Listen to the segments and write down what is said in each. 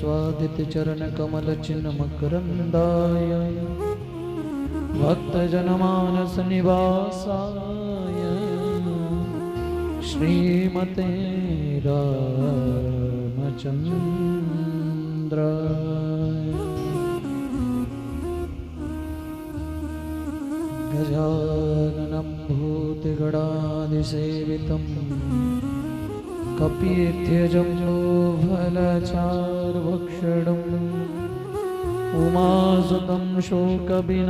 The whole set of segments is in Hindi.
स्वादित चरण कमल चिन्ह मकरंदाय भक्त जनमानस निवासाय श्रीमते रामचंद्राय गजाननं भूतगणादिसेवितं कपीत्यजम्बो फलचार्वक्षणम् उमासुतं शोकविनाशकारकं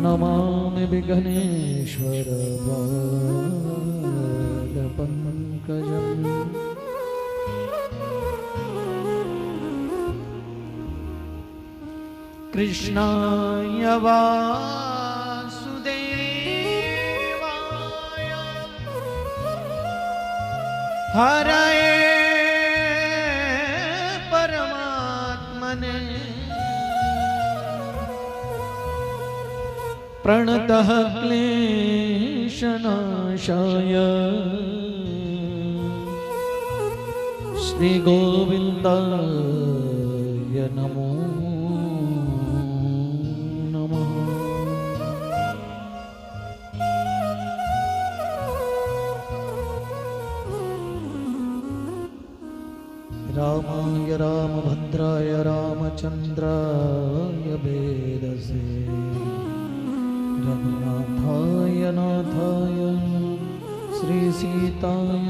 नमामि विघ्नेश्वर बालपङ्कजम् कृष्णाय वासुदेवाय हरये परमात्मने प्रणतः क्लेशनाशाय श्रीगोविन्दाय नमो रामाय रामभद्राय रामचंद्राय वेदसे रघुनाथाय नाथाय श्री सीताय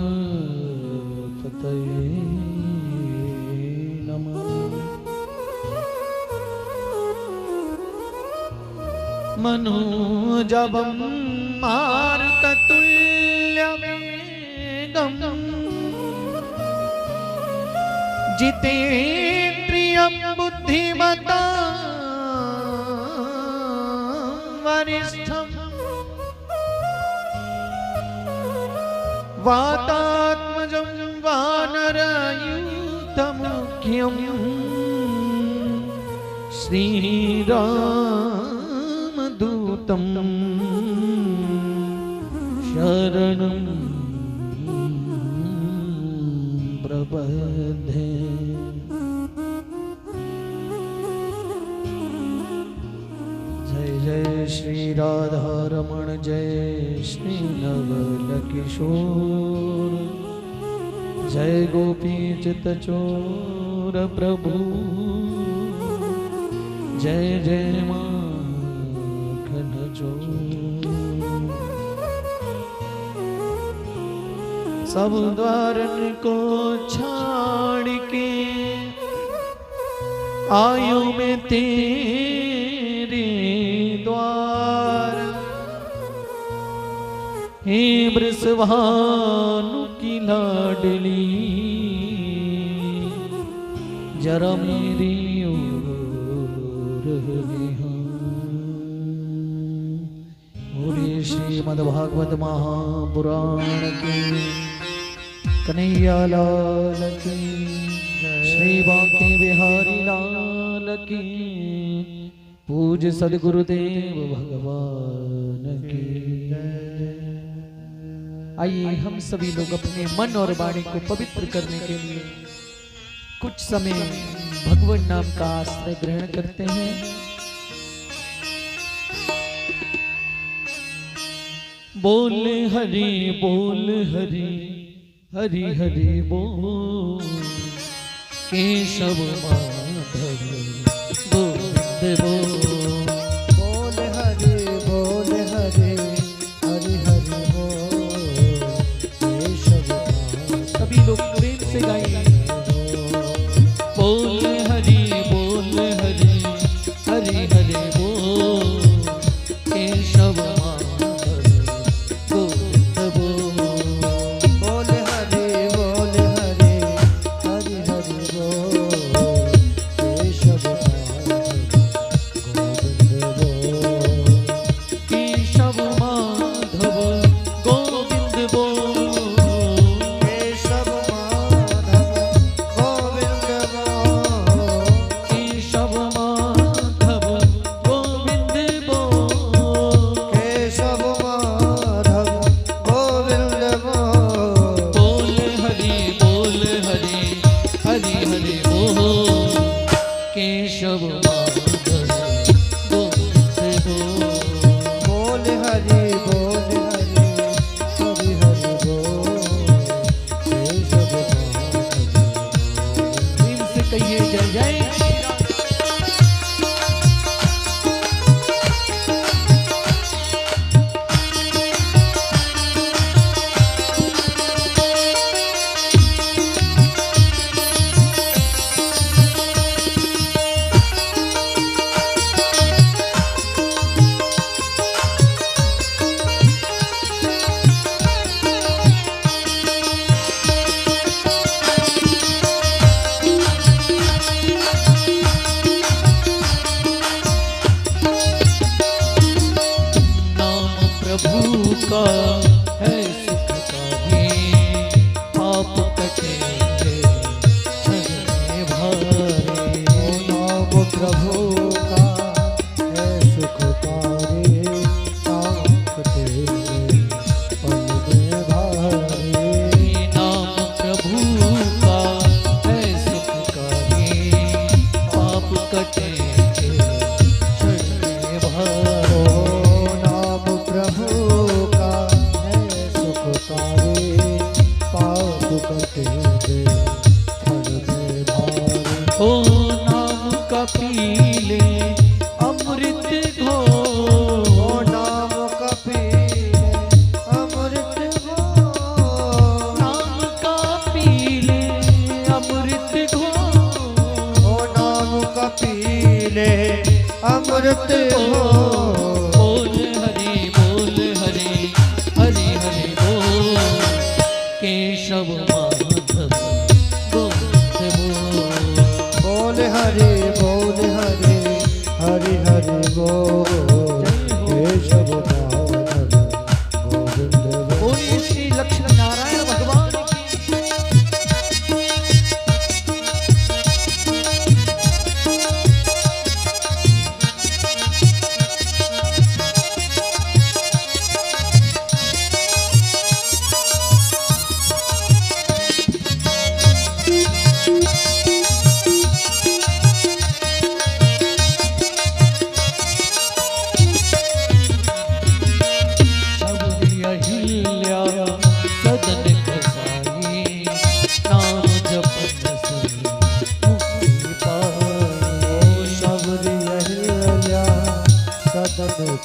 ततये नमः। मनोजवं मारुततुल्यवेगम् जितेन्द्रियं बुद्धिमतां वरिष्ठं वातात्मजं वानरयूथमुख्यं श्रीरामदूतं शरणं प्रपद्ये। जय जय श्री राधा रमण जय श्री नवल किशोर जय गोपी चित चोर प्रभु जय जय माखन चोर। सब द्वारन को छाड़ के आयु में तेरे द्वार हे वृषभानु की लाडली जरा मेरी ओर बोलिए श्रीमद्भागवत महापुराण की कन्हैया लाल की श्री बांके बिहारी लाल की पूज्य सद्गुरुदेव भगवान की। आइए हम सभी लोग अपने मन और वाणी को पवित्र करने के लिए कुछ समय भगवान नाम का आश्रय ग्रहण करते हैं। बोल हरि हरि हरि बोल केशव माधव गोविंद बोल हरि हरि हरि बोल केशव माधव। सभी लोग प्रेम से गाइए। बोल हरि हरि हरि बोल केशव जय जय प्रभु का है सुखकारी पाप कटेंगे क्षण भारी। ओ नाम प्रभु का है सुखकारी पाप कटेंगे पल में भारी। नाम प्रभु का है सुखकारी पाप कटेंगे क्षण भारी। प्रभु का है सुखकारी पाप कटेंगे क्षण में भारी। ओ नाम का पीले अमृत घो। ओ नाम का पीले अमृत घो। नाम का पीले अमृत घो। ओ नाम का पीले अमृत घो। बोल हरि हरि हरि बोल केशव माधव गोविंद बोल। बोल हरि हरि हरि बोल केशव माधव गोविंद बोल। बोलिए श्री लक्ष्मी नारायण भगवान की।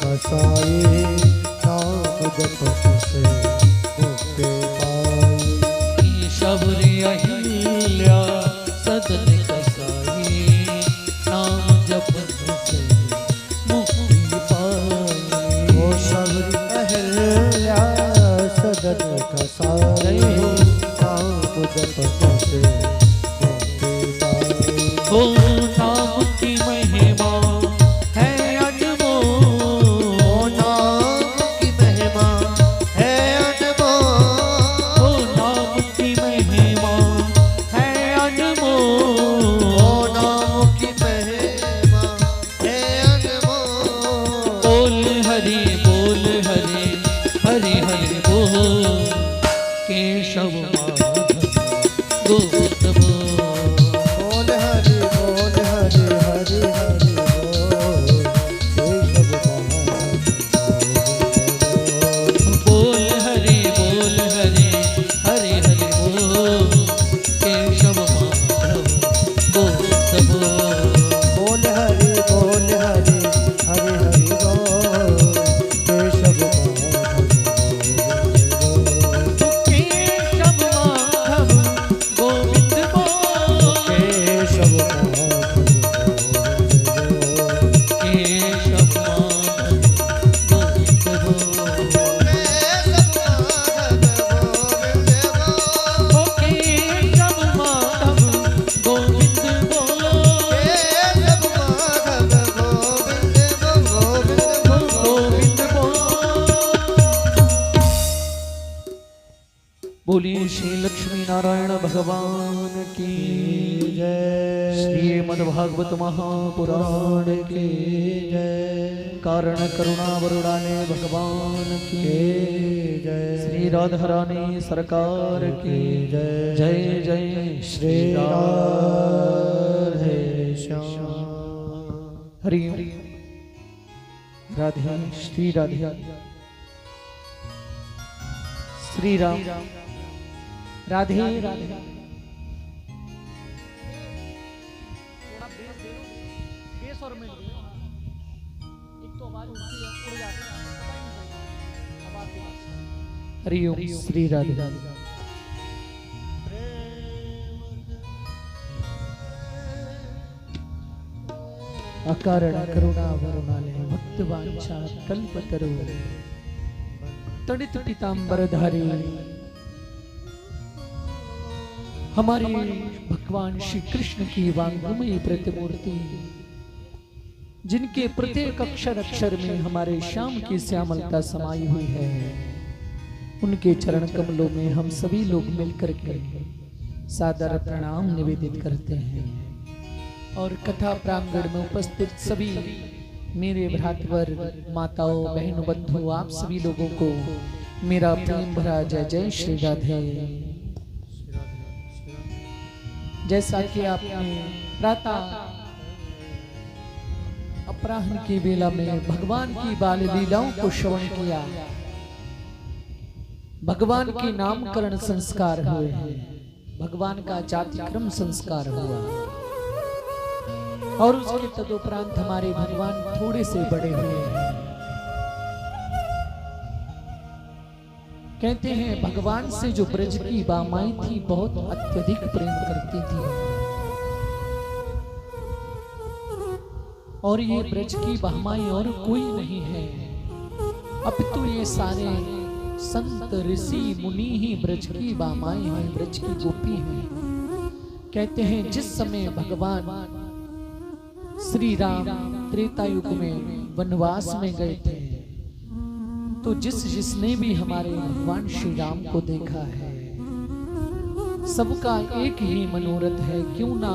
कसाई नाम जपत से मुक्ति पाई। शबरी अहिल्या सदन कसाई नाम जपत से मुक्ति पाई। ओ शबरी अहिल्या सदन कसाई नाम जपत से मुक्ति पाई। ओ नाम की महिमा केशव माधव गोविंद बोल हरि हरि हरि बोल केशव माधव बोल हरि हरि हरि बोल केशव माधव गोविंद बोल हरि हरि हरि बोल केशव बोलिए श्री लक्ष्मी नारायण भगवान की जय। श्रीमद्भागवत महापुराण की जय। कारण करुणा वरुणाने भगवान की जय। श्री राधा रानी सरकार की जय। जय जय श्री राधे श्याम। हरि राधे श्री राधे श्री राम राधे राधे फॉर्मेट में एक तो आवाज उड़ती है, उड़ जाती है, पता ही नहीं चलता आवाज के बाद। हरिओम श्री राधे। अकारण करुणा वरुणालय भक्त वांछा कल्पतरु तड़ित पीतांबर धारी हमारे भगवान श्री कृष्ण की वांगमयी प्रतिमूर्ति, जिनके प्रत्येक अक्षर अक्षर में हमारे श्याम की श्यामलता समाई हुई है, उनके चरण कमलों में हम सभी लोग मिलकर के सादर प्रणाम निवेदित करते हैं। और कथा प्रांगण में उपस्थित सभी मेरे भ्रातृवर, माताओं, बहनों, बंधु, आप सभी लोगों को मेरा प्रेम भरा जय जय श्री राधे। जैसा कि आपने प्रातः अपराह्न की बेला में भगवान की बाल लीलाओं को श्रवण किया, भगवान के नामकरण संस्कार हुए हैं, भगवान का जातिक्रम संस्कार हुआ, और उसके तदुपरांत हमारे भगवान थोड़े से बड़े हुए हैं। कहते हैं भगवान से जो ब्रज की बामाई थी बहुत अत्यधिक प्रेम करती थी, और ये ब्रज की बामाई और कोई नहीं है, अपितु ये सारे संत ऋषि मुनि ही ब्रज की बामाई हैं, ब्रज की गोपी हैं। कहते हैं जिस समय भगवान श्री राम त्रेता युग में वनवास में गए थे, तो जिसने भी हमारे भगवान श्री राम को देखा है, सबका एक ही मनोरथ है, क्यों ना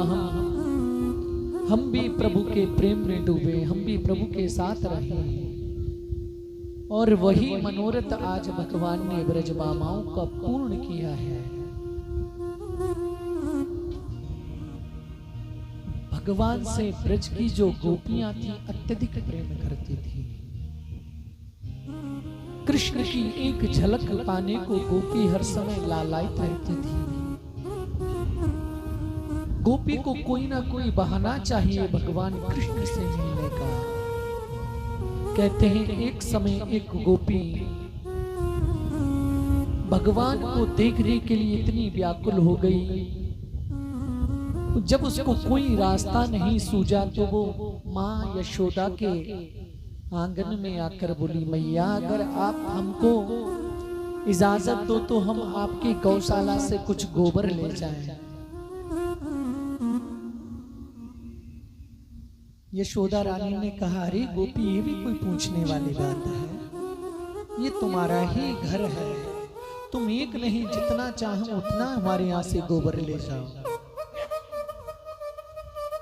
हम भी प्रभु के प्रेम में डूबे, हम भी प्रभु के साथ रहे। और वही मनोरथ आज भगवान ने ब्रजबामाओं का पूर्ण किया है। भगवान से ब्रज की जो गोपियां थी अत्यधिक प्रेम करती थी। कृष्ण की एक झलक पाने को गोपी हर समय लालायित रहती थी। गोपी को कोई ना कोई बहाना चाहिए भगवान कृष्ण से मिलने का। कहते हैं एक समय एक गोपी भगवान को देखने के लिए इतनी व्याकुल हो गई, जब उसको कोई रास्ता नहीं सूझा तो वो माँ यशोदा के आंगन में आकर बोली, मैया अगर आप हमको इजाजत दो तो हम आपकी गौशाला से कुछ गोबर ले जाएं। यशोदा रानी ने कहा, अरे गोपी ये भी कोई पूछने वाली बात है, ये तुम्हारा ही घर है, तुम एक नहीं जितना चाहो उतना हमारे यहाँ से गोबर ले जाओ।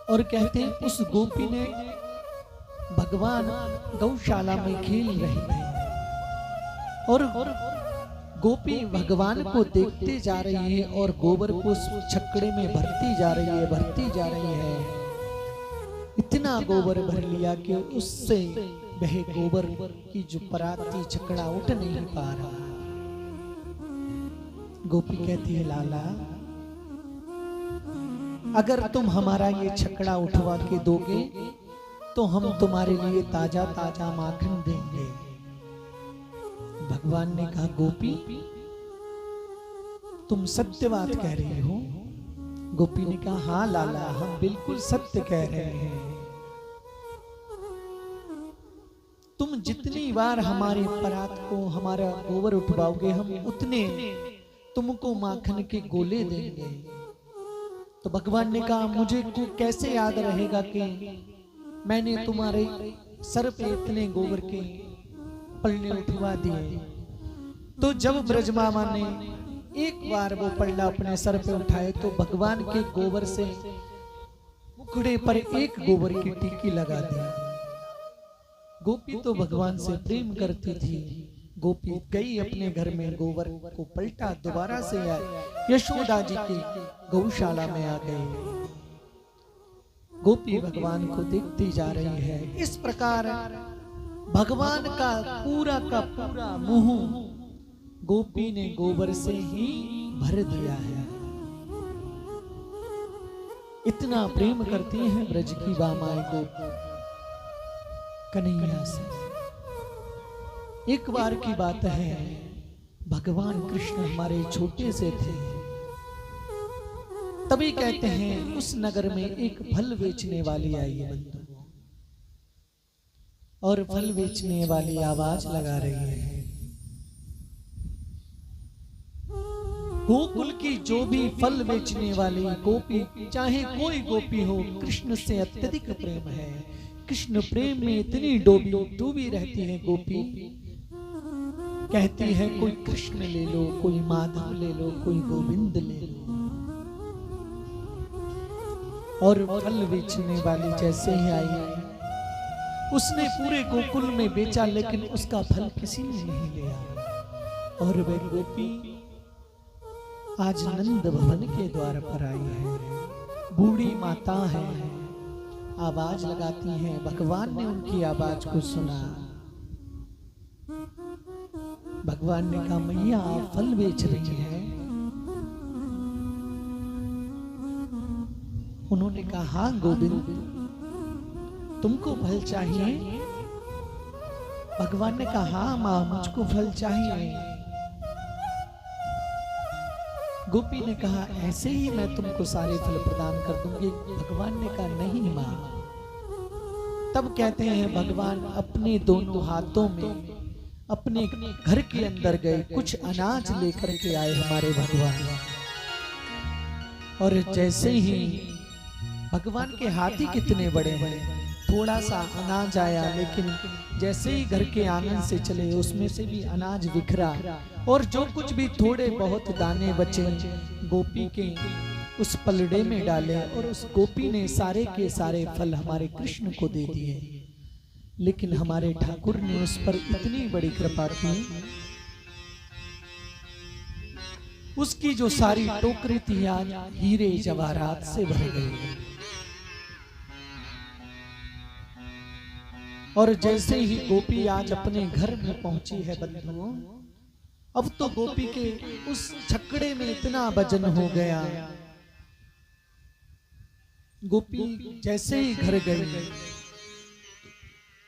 और कहते हैं उस गोपी ने भगवान गौशाला में खेल रहे थे, और गोपी भगवान को देखते जा रही है और गोबर को छकड़े में भरती जा रही है, भरती जा रही है। इतना गोबर भर लिया कि उससे वह गोबर की जो पराती छकड़ा उठ नहीं पा रहा। गोपी कहती है, लाला अगर तुम हमारा ये छकड़ा उठवा के दोगे तो हम तुम्हारे लिए ताजा ताजा माखन देंगे। भगवान ने कहा, गोपी तुम सत्य बात कह रही हो? गोपी ने कहा, हाँ लाला हम बिल्कुल सत्य कह रहे हैं। तुम जितनी बार हमारे परात को हमारा गोबर उठवाओगे हम उतने तुमको माखन के गोले देंगे। तो भगवान ने कहा, मुझे को कैसे याद रहेगा कि मैंने तुम्हारे सर पे इतने गोबर के पल्ले उठवा दिए। तो जब ब्रजमामा ने एक बार वो पल्ला अपने सर पे उठाए तो भगवान के गोबर से मुखड़े पर एक गोबर की टिक्की लगा दी। गोपी तो भगवान से प्रेम करती थी। गोपी गई अपने घर में, गोबर को पलटा, दोबारा से आई यशोदा जी की गौशाला में आ गई। गोपी भगवान को देखती जा रही है। इस प्रकार भगवान का पूरा मुंह गोपी ने गोबर से ही भर दिया है। इतना प्रेम करती हैं ब्रज की बामाएं गोपी। कन्हैया से। एक बार की बात है, भगवान कृष्ण हमारे छोटे से थे, तभी कहते हैं उस नगर में एक फल बेचने वाली आई है बंधु, और फल बेचने वाली आवाज लगा रही है, गोकुल की जो भी फल बेचने वाली गोपी, चाहे कोई गोपी हो, कृष्ण से अत्यधिक प्रेम है। कृष्ण प्रेम में इतनी डूबी रहती है गोपी, कहती है कोई कृष्ण ले लो, कोई माधव ले लो, कोई गोविंद ले लो। और फल बेचने वाली जैसे ही आई, उसने पूरे गोकुल में बेचा, लेकिन उसका फल किसी ने नहीं लिया। और वह गोपी आज नंद भवन के द्वार पर आई है, बूढ़ी माता है, आवाज लगाती है। भगवान ने उनकी आवाज को सुना। भगवान ने कहा, मैया आप फल बेच रही हैं? उन्होंने कहा, हाँ गोविंद, तुमको फल चाहिए? भगवान ने कहा, हाँ मां, मुझको फल चाहिए। गोपी ने कहा, ऐसे ही मैं तुमको सारे फल प्रदान कर दूंगी। भगवान ने कहा, नहीं मां। तब कहते हैं भगवान अपने दोनों हाथों में अपने घर के अंदर गए, कुछ अनाज लेकर के आए हमारे भगवान। और जैसे ही भगवान के हाथ ही कितने बड़े हैं, थोड़ा सा अनाज आया, लेकिन जैसे ही घर के आंगन से चले, उसमें से भी अनाज बिखरा, और जो कुछ भी थोड़े बहुत दाने बचे, गोपी के उस पलड़े में डाले, और उस गोपी ने सारे के सारे फल हमारे कृष्ण को दे दिए। लेकिन हमारे ठाकुर ने उस पर इतनी बड़ी कृपा की, उसकी जो सारी टोकरी थी आज हीरे जवाहरात से भर गई। और जैसे ही गोपी आज अपने घर में पहुंची है बंधुओं, अब तो गोपी के उस छकड़े में इतना वजन हो गया। गोपी जैसे ही घर गई,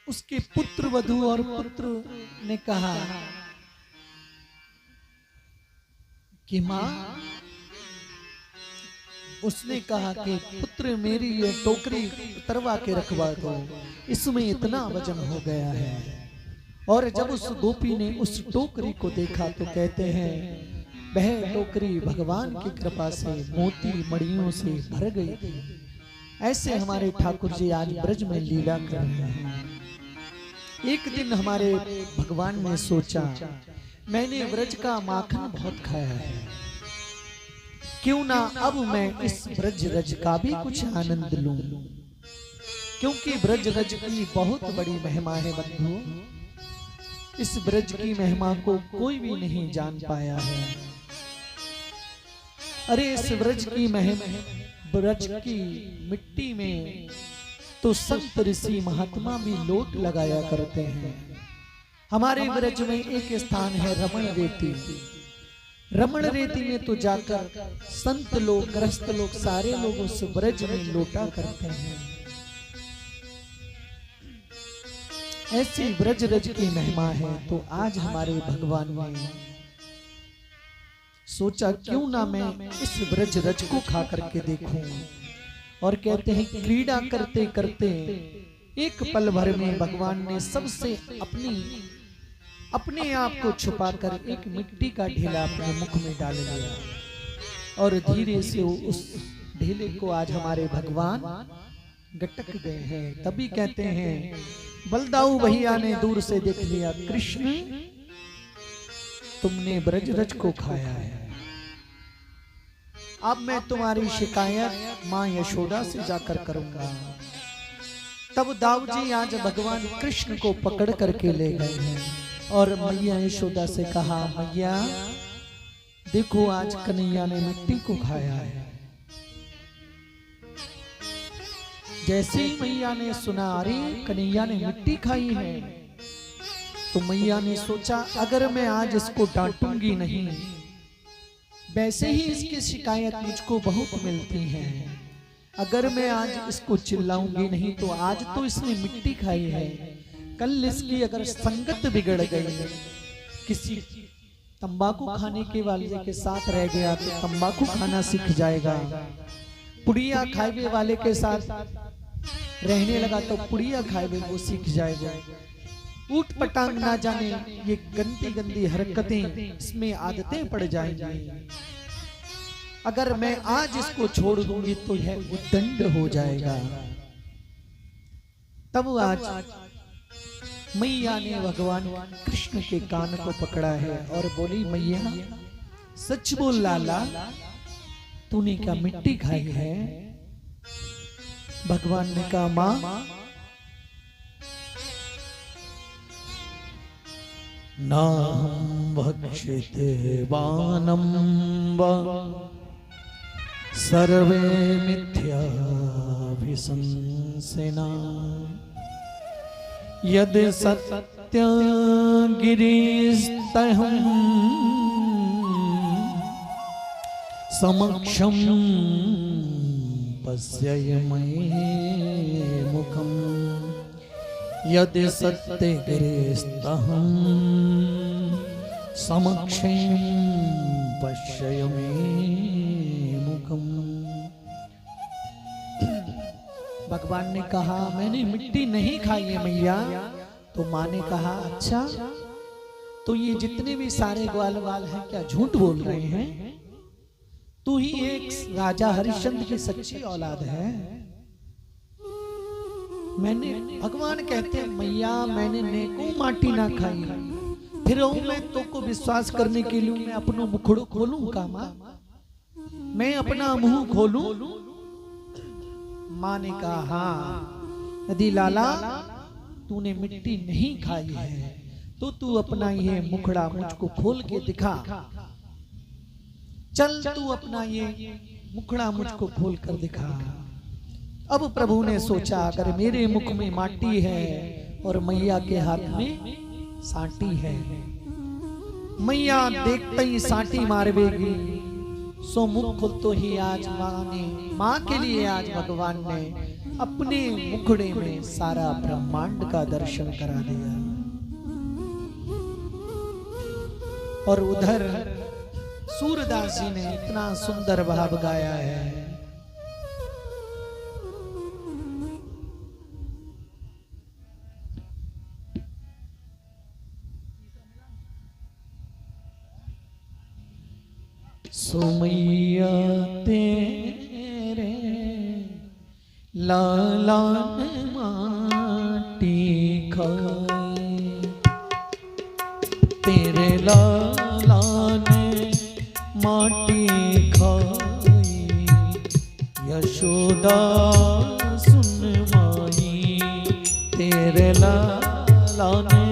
उसके पुत्र वधू और पुत्र ने कहा कि मां, उसने कहा कि पुत्र मेरी ये टोकरी उतरवा के रखवा दो, इसमें इतना वजन हो गया है। और जब उस गोपी ने उस टोकरी को देखा तो कहते हैं वह टोकरी भगवान की कृपा से मोती मणियों से भर गई थी। ऐसे हमारे ठाकुर जी आज ब्रज में लीला कर रहे हैं। एक दिन हमारे भगवान ने सोचा, मैंने ब्रज का माखन बहुत खाया है, क्यों ना अब मैं इस ब्रज रज का भी कुछ आनंद लूं, क्योंकि ब्रज रज की बहुत बड़ी महिमा है बंधु। इस ब्रज की महिमा को कोई भी नहीं जान पाया है। अरे इस ब्रज की महिमा, ब्रज की मिट्टी में तो संत ऋषि महात्मा भी लोट लगाया करते हैं। हमारे ब्रज में एक स्थान है रमण रेती। रमण रेती में तो जाकर संत लोग, ग्रस्त लोग, सारे लोग उस ब्रज में लोटा करते हैं। ऐसी ब्रज रज की महिमा है। तो आज हमारे भगवान ने सोचा क्यों ना मैं इस ब्रज रज को खा करके देखूं। और कहते हैं क्रीड़ा करते करते एक पल भर में भगवान ने सबसे अपने आप को छुपाकर एक मिट्टी का ढेला अपने मुख में डाल लिया, और धीरे से उस ढेले को आज हमारे भगवान गटक गए हैं। तभी कहते हैं बलदाऊ भैया ने दूर से देख लिया, कृष्ण तुमने ब्रज रज को खाया है, अब मैं तुम्हारी शिकायत मां यशोदा से जाकर करूंगा। तब दाऊ जी आज भगवान कृष्ण को पकड़ करके ले गए हैं और मैया यशोदा से कहा, मैया देखो आज कन्हैया ने मिट्टी को खाया है। जैसे ही मैया ने सुना अरे कन्हैया ने मिट्टी खाई है, तो मैया ने सोचा अगर मैं आज इसको डांटूंगी नहीं, वैसे ही इसकी शिकायत मुझको बहुत मिलती है, अगर मैं आज इसको चिल्लाऊंगी नहीं तो आज तो इसने मिट्टी खाई है, कल इसकी अगर संगत बिगड़ गई, किसी तंबाकू खाने के वाले के साथ रह गया तो तंबाकू खाना सीख जाएगा। पुड़िया खाए वाले के साथ रहने लगा तो पुड़िया खाए वो सीख जाएगा। ऊट पटांग ना जाने ये गंदी गंदी हरकतें, इसमें आदतें पड़ जाएंगी। अगर मैं आज इसको छोड़ दूंगी तो यह उद्दंड हो जाएगा। तब आज मैया ने भगवान कृष्ण के कान को पकड़ा है और बोली, मैया सच बोल लाला, तूने क्या मिट्टी खाई है? भगवान ने कहा, मां नाहं भक्षिते वानं सर्वे मिथ्या विशंसिना यद सत्य गिरिस्तहं समक्षं पश्य मये मुखं यद सत्य गिरिस्तहं समक्षं पश्य मे मुखं। भगवान ने कहा, मैंने मिट्टी नहीं खाई है मैया। तो माँ ने कहा, अच्छा तो ये जितने भी सारे ग्वाल वाल हैं क्या झूठ बोल रहे हैं? तू ही एक राजा हरिश्चंद्र की सच्ची औलाद है। मैंने, भगवान कहते हैं, मैया मैंने नेको माटी ना खाई, फिर मैं तो को विश्वास करने के लिए मैं अपना मुखड़ो खोलूं का? माँ मैं अपना मुंह खोलूं? माँ ने कहा, हाँ यदि लाला तूने मिट्टी नहीं खाई है तो तू अपना ये मुखड़ा मुझको खोल के दिखा। चल तू अपना ये मुखड़ा मुझको खोल कर दिखा। अब प्रभु ने सोचा, अगर मेरे मुख में माटी है और मैया के हाथ में सांटी है, मैया देखते ही सांटी मारवेगी, सो मुख खुल तो ही आज माँ के लिए आज भगवान ने अपने मुखड़े में सारा ब्रह्मांड का दर्शन करा दिया। और उधर सूरदास जी ने इतना सुंदर भाव गाया है। सुमैया तेरे लाला ने माटी खाई, तेरे लाला ने माटी खाई, यशोदा सुन माई, तेरे लाला ने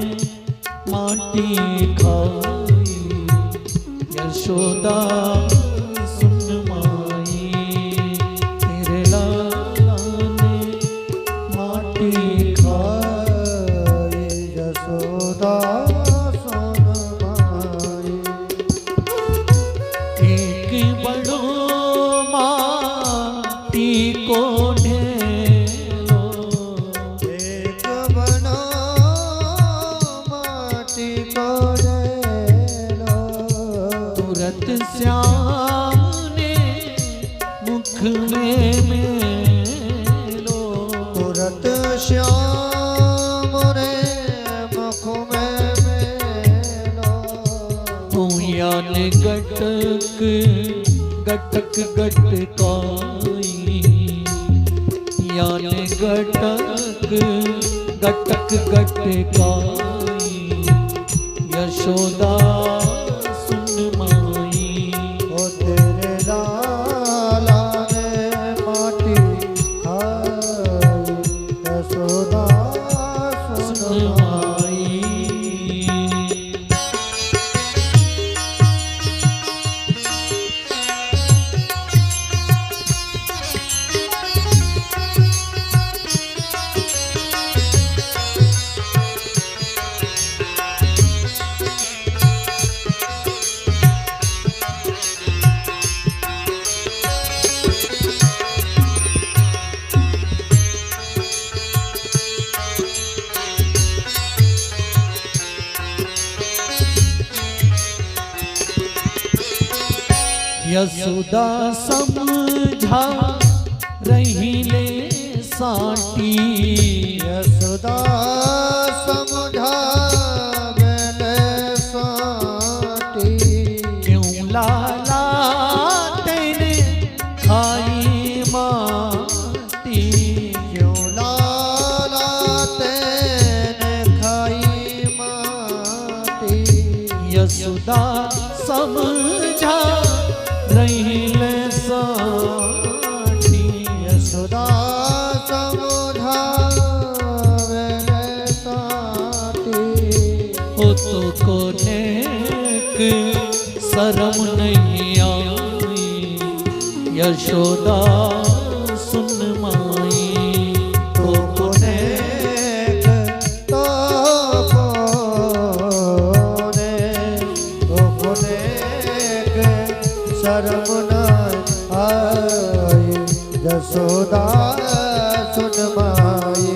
माटी खाई, यशोदा सुन माई, तेरे लाला ने माटी खाई, यशोदा सुन माई। एक बड़ो माटी को ढेलो, एक बड़ो माटी को ढेलो, तुरत श्याम ने मुख में मेलो, तुरत श्याम रे मुख में मेलो, भूयान गटक गटक गटकाई, यान गटक गटक गटकाई, यशोदा सुन माई, ओ तेरे लाला ने माटी खाई, यशोदा सुन सुन माई। यशोदा समझा रही ले साटी, यशोदा समझा बेले साटी, क्यों लाला तेने खाई माटी, क्यों लाला तेने खाई माटी, यशोदा समझा रही ले साटी, यशोदा समझा बेले साटी, हो तो कोनेक शर्म नहीं आई, यशोदा सुन माई, तो कोनेक तो कोनेक शर्म न आई, यशोदा सुन माई।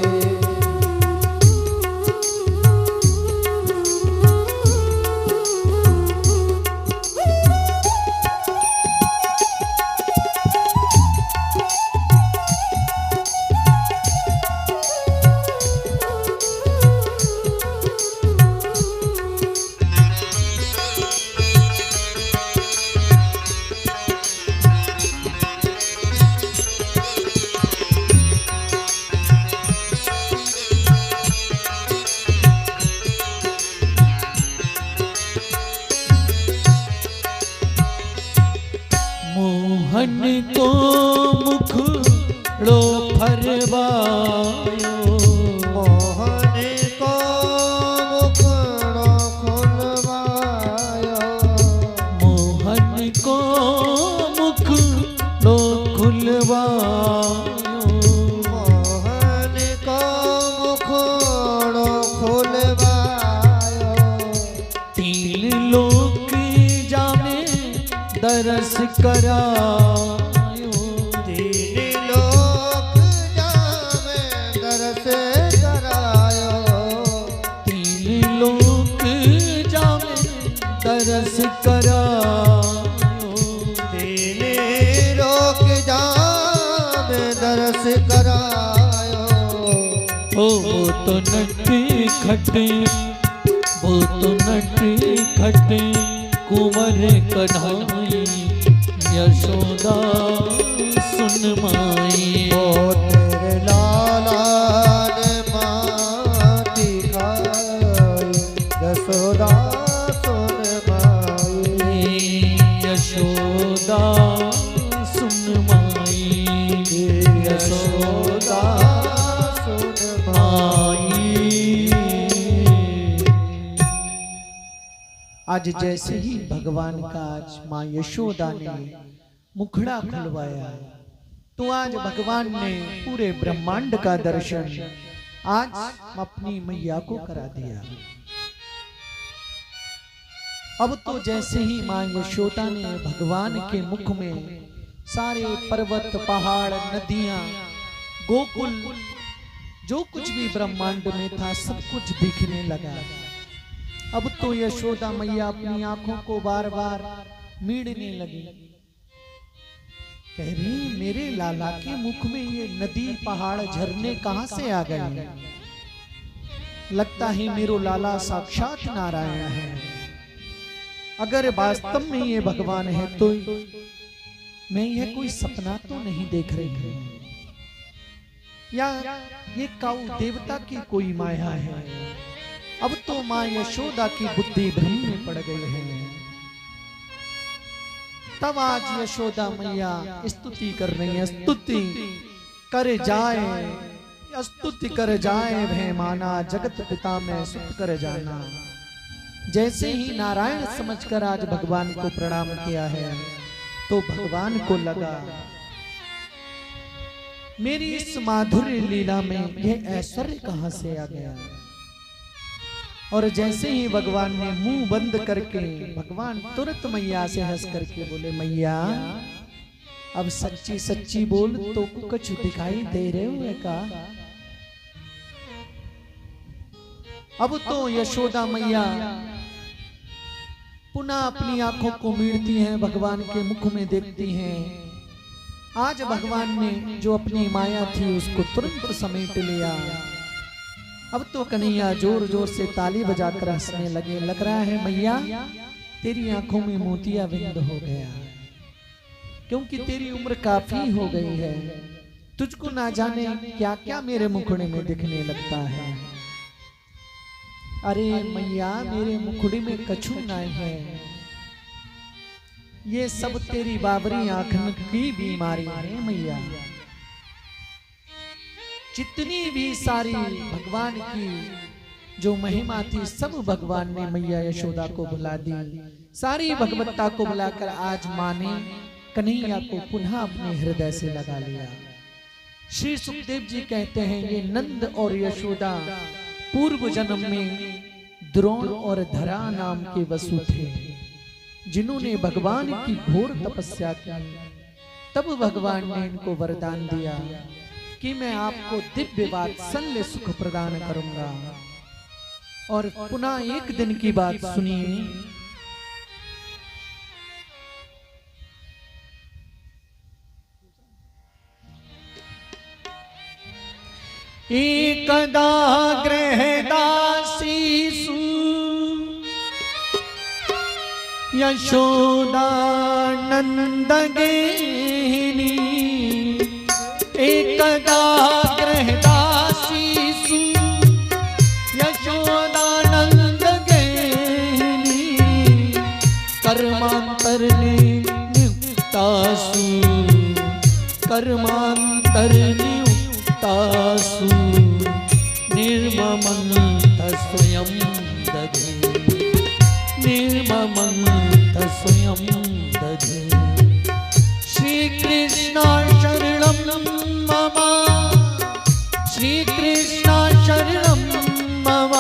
मोहन को मुखड़ो फरवायो, मोहन को मुखड़ो खुलवायो, मोहन को मुखड़ो खुलवायो, मोहन को मुखड़ो खुलवायो, तीन लोक जाने दरस करायो, तीन लोक जामे दरस करायो, तीन लोक जाने दरस करायो, तीन लोक जामे दरस करायो, वो तो नट खटे, वो तो नट खटे कुंवर कन्हई, यशोदा सुन माई, ओ तेरे लाला ने माटी खाई, यशोदा सुन माई, यशोदा सुन माई, यशोदा सुन माई। आज जैसे ही भगवान का आज माँ यशोदा ने मुखड़ा खुलवाया, तो आज भगवान ने पूरे ब्रह्मांड का दर्शन आज अपनी मैया को करा दिया। अब तो जैसे ही माँ यशोदा ने भगवान के मुख में सारे पर्वत, पहाड़, नदियां, गोकुल, जो कुछ भी ब्रह्मांड में था सब कुछ दिखने लगा। अब तो यशोदा मैया अपनी आंखों को बार बार मीड़ने लगी, कह रही मेरे लाला के मुख में ये नदी, पहाड़, झरने कहां से आ गए? लगता है मेरो लाला साक्षात नारायण है। अगर वास्तव में ये भगवान है तो मैं यह कोई सपना तो नहीं देख रही हूं, या ये काऊ देवता की कोई माया है। अब तो माँ यशोदा की बुद्धि भ्रम में पड़ गई है। तब आज यशोदा मैया स्तुति कर रही है, स्तुति कर जाए, स्तुति कर जाए भय माना, जगत पिता में सुत कर जाना। जैसे ही नारायण समझकर आज भगवान को प्रणाम किया है, तो भगवान को लगा मेरी इस माधुर्य लीला में यह ऐश्वर्य कहां से आ गया। और जैसे ही भगवान ने मुंह बंद करके, भगवान तुरंत मैया से हंस करके बोले, मैया अब सच्ची सच्ची बोल, तो कुछ दिखाई दे रहे हो का? अब तो यशोदा मैया पुनः अपनी आंखों को मीड़ती हैं, भगवान के मुख में देखती हैं। आज भगवान ने जो अपनी माया थी उसको तुरंत समेट लिया। अब तो कन्हैया जोर जोर से ताली बजाकर हंसने लगे। लग रहा है मैया तेरी आंखों में मोतिया बिंद हो गया, क्योंकि तेरी उम्र काफी हो गई है। तुझको ना जाने क्या क्या मेरे मुखड़े में दिखने लगता है। अरे मैया मेरे मुखड़े में कछु नहीं है, ये सब तेरी बाबरी आंखन की बीमारी है मैया। जितनी भी सारी भगवान की जो महिमा थी सब भगवान ने मैया यशोदा को बुला दी। सारी भगवत्ता को बुलाकर आज मां ने कन्हैया को पुनः अपने हृदय से लगा लिया। श्री सुखदेव जी कहते हैं ये नंद और यशोदा पूर्व जन्म में द्रोण और धरा नाम के वसु थे, जिन्होंने भगवान की घोर तपस्या की। तब भगवान ने इनको वरदान दिया कि मैं आपको दिव्य वात्सल्य सुख प्रदान करूंगा। और पुनः एक दिन की बात सुनिए। एकदा गृहदासीसु यशोदा नंद गेनी। एकदा गृहदासीसु यशोदा नंद गेनी। कर्मांतर नियुक्तासु कर्मांतर नियुक्तासु निर्ममन्त स्वयं दधे। निर्ममन्त स्वयं दधे। श्री कृष्ण शरणं मम। श्री कृष्ण शरणं मम।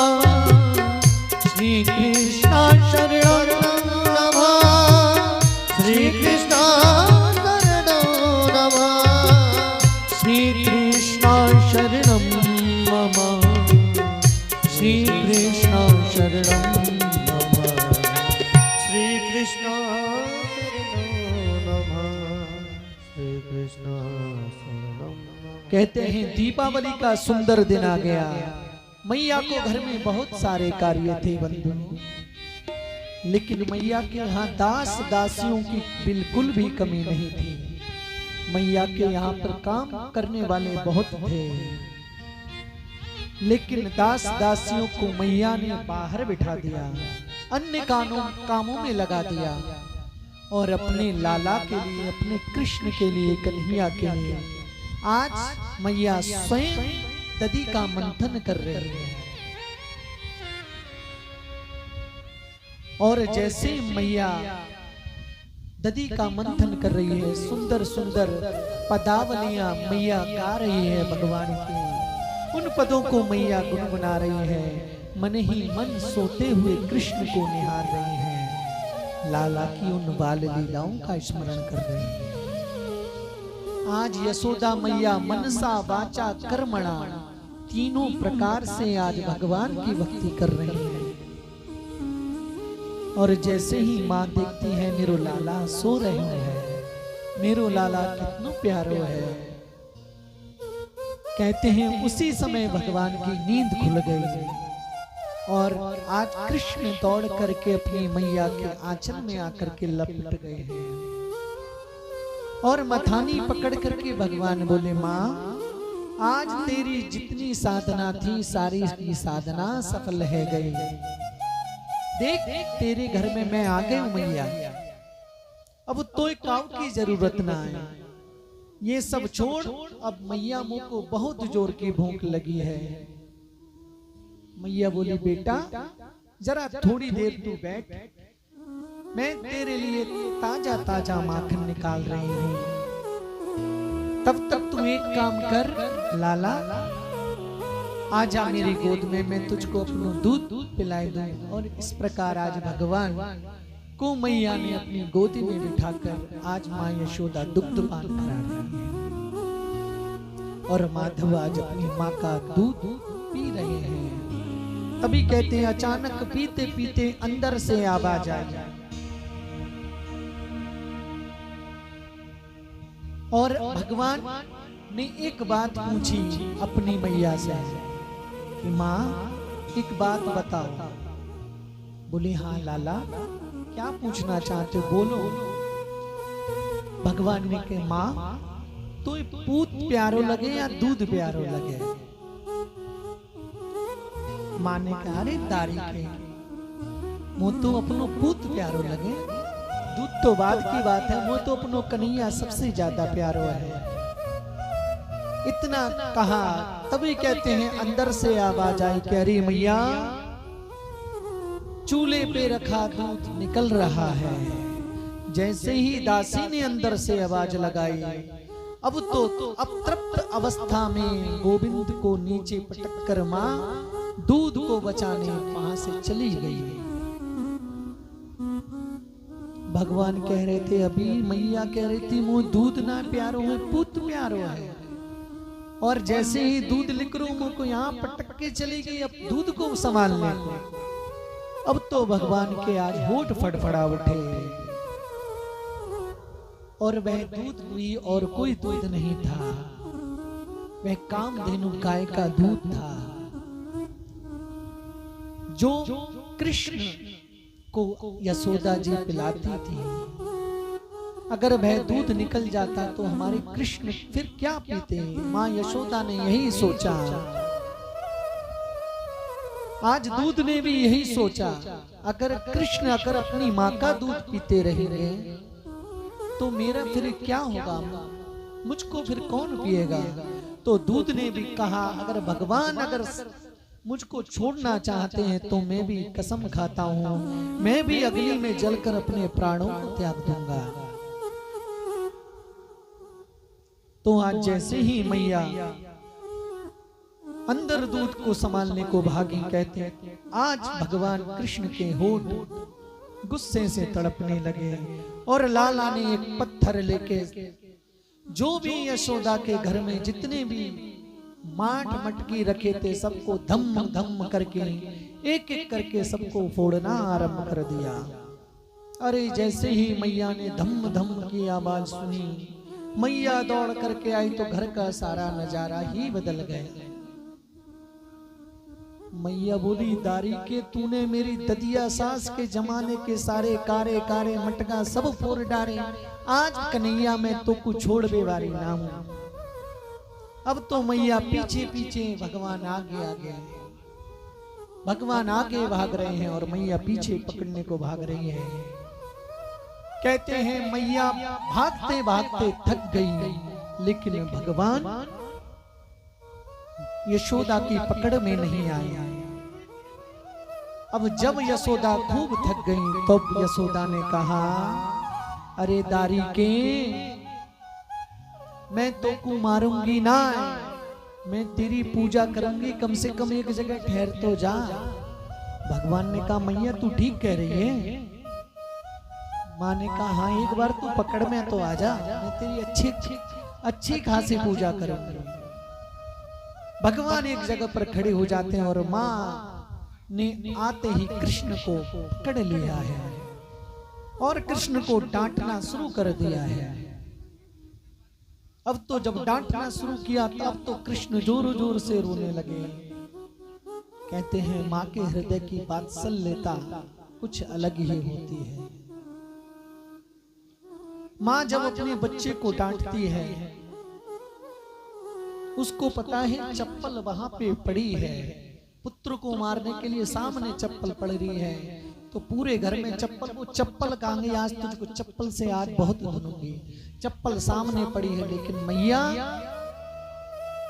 श्री कृष्ण शरणं मम। श्री कृष्ण शरणं मम। श्री कृष्ण शरणं मम। श्री कृष्ण शरणं मम। श्री कृष्ण शरणं नमः। श्री कृष्ण शरणं नमः। कहते हैं दीपावली का सुंदर दिन आ गया। मैया को घर में बहुत सारे कार्य थे बंधु, लेकिन मैया के यहाँ दास दासियों की बिल्कुल भी कमी नहीं थी। मैया के यहाँ पर काम करने वाले बहुत थे, लेकिन दास दासियों को मैया ने बाहर बिठा दिया, अन्य कामों में लगा दिया और अपने लाला के लिए, अपने कृष्ण के लिए, कन्हैया के लिए आज मैया स्वयं दधी का मंथन कर रही है। और जैसे मैया दधी का मंथन कर रही है, सुंदर सुंदर पदावलियां मैया गा रही है भगवान की। उन पदों को मैया गुनगुना रही है, मन ही मन सोते हुए कृष्ण को निहार रही है, लाला की उन बाल लीलाओं का स्मरण कर रही है। आज यशोदा मैया मनसा वाचा कर्मणा तीनों प्रकार से आज भगवान की भक्ति कर रही है। और जैसे ही माँ देखती है मेरो लाला सो रहे हैं, मेरो लाला कितना प्यारो है, कहते हैं उसी समय भगवान की नींद खुल गई और आज कृष्ण दौड़ करके अपनी मैया के आंचल में आकर के लपट गए हैं और मथानी पकड़ करके भगवान बोले माँ आज तेरी जितनी साधना थी सारी की साधना सफल है गई। देख तेरे घर में मैं आ गई हूं मैया, अब तो काऊ की जरूरत ना है, ये सब छोड़। अब मैया मुंह को बहुत जोर की भूख लगी है। मैया बोली बेटा जरा थोड़ी देर तू बैठ, मैं तेरे लिए ताजा ताजा माखन निकाल रही हूं। तब तक तू एक काम कर लाला, आजा मेरी गोद में, मैं तुझको अपना दूध पिलाई दूं। और इस प्रकार आज भगवान को मैया ने अपनी गोदी में बिठाकर आज माँ यशोदा दुग्ध पान करा रही है और माधव आज अपनी माँ का दूध पी रहे हैं। तभी कहते हैं अचानक पीते पीते अंदर से आवाज आई, और भगवान ने एक बात पूछी अपनी मैया से कि माँ एक बात बताओ। बोली हाँ लाला, क्या पूछना चाहते हो, बोलो। भगवान ने कहा माँ तो पूत प्यारो लगे या दूध प्यारो लगे। माँ ने कहा अरे दारी के मुँह तो अपनो पूत प्यारो लगे, दूध तो बाद की बात है, मुँह तो अपनो कन्हैया सबसे ज्यादा प्यारो है। इतना कहा तभी कहते हैं अंदर से आवाज आई कह रही मैया चूल्हे पे रखा दूध निकल रहा है। जैसे ही दासी ने अंदर से आवाज लगाई, अब तो अतृप्त अवस्था में गोविंद को नीचे पटक कर मां दूध को बचाने वहां से चली गई। भगवान कह रहे थे अभी मैया कह रही थी मुझे दूध ना प्यारो है पूत प्यारो है, और जैसे ही दूध लिक रू मुझ को यहाँ पटक के चली गई। अब दूध को संभालने को अब तो भगवान के आज होठ फड़फड़ा उठे, और वह दूध भी और कोई दूध नहीं था, वह कामधेनु गाय का दूध था जो कृष्ण को यशोदा जी पिलाती थी। अगर वह दूध निकल जाता तो हमारे कृष्ण फिर क्या पीते। माँ यशोदा ने यही सोचा, आज दूध ने भी यही सोचा, अगर कृष्ण अगर अपनी माँ का दूध पीते रहेंगे तो मेरा फिर क्या होगा, मुझको फिर कौन पिएगा। तो दूध ने भी कहा अगर भगवान अगर मुझको छोड़ना चाहते हैं तो मैं भी कसम खाता हूं, मैं भी अग्नि में जलकर अपने प्राणों को त्याग दूंगा। तो आज जैसे ही मैया अंदर दूध को संभालने को भागी, कहते हैं आज भगवान कृष्ण के होठ गुस्से से तड़पने लगे, और लाला ने एक पत्थर लेके जो भी यशोदा के घर में जितने भी माठ मटकी रखे थे सबको धम धम करके एक एक करके सबको फोड़ना आरंभ कर दिया। अरे जैसे ही मैया ने धम धम की आवाज सुनी, मैया दौड़ करके आई तो घर का सारा नजारा ही बदल गया। मैया बोली दारी के तूने मेरी ददिया सास के जमाने के सारे कारे कारे मटका सब फोड़ डाले, आज कन्हैया में तो कुछ छोड़ बेवारी ना हूं। अब तो मैया पीछे पीछे, भगवान आगे आगे, भगवान आगे भाग रहे हैं और मैया पीछे पकड़ने को भाग रही है। कहते हैं मैया भागते भागते थक गई, लेकिन भगवान यशोदा की पकड़ में नहीं आया। अब जब यशोदा खूब थक गई तब तो यशोदा ने कहा अरे दारी के मैं तो को मारूंगी ना, मैं तेरी पूजा करूंगी, कम से कम एक जगह ठहर तो जा। भगवान ने कहा मैया तू ठीक कह रही है। माँ ने कहा हाँ एक बार तू पकड़ में तो आ जा, मैं तेरी अच्छी खासी पूजा करूंगी। भगवान एक जगह पर खड़े हो जाते हैं और माँ ने आते ही कृष्ण को पकड़ लिया है और कृष्ण को डांटना शुरू कर दिया है। अब तो जब डांटना शुरू किया तब तो कृष्ण जोर जोर से रोने लगे। कहते हैं माँ के हृदय की वात्सल्यता कुछ अलग ही होती है। माँ जब अपने बच्चे को डांटती है, उसको पता है चप्पल वहां पे पड़ी है, पुत्र को मारने के लिए सामने चप्पल पड़ रही है, तो पूरे घर में चप्पल, वो चप्पल कहांगे आज तुझको चप्पल से आज बहुत धुनूंगी। चप्पल सामने पड़ी है, लेकिन मैया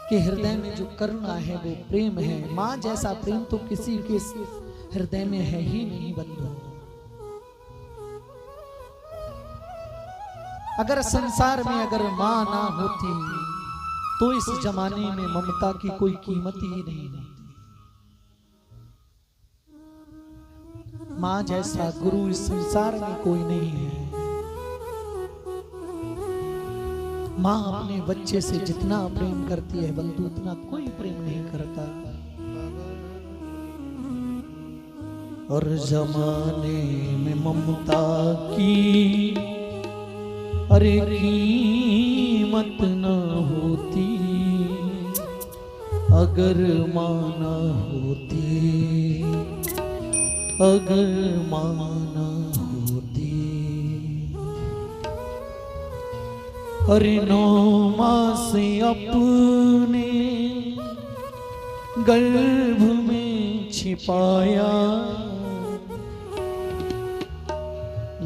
के हृदय में जो करुणा है वो प्रेम है। माँ जैसा प्रेम तो किसी के हृदय में है ही नहीं बंधु। अगर संसार में अगर माँ ना होती तो इस जमाने में ममता की कोई कीमत ही नहीं होती। माँ जैसा गुरु इस संसार में कोई नहीं है। माँ अपने बच्चे से जितना प्रेम करती है बंधु उतना कोई प्रेम नहीं करता। और जमाने में ममता की अरे कीमत कीमत न होती अगर माना होती, अगर माना होती। अरे 9 मास अपने गर्भ में छिपाया,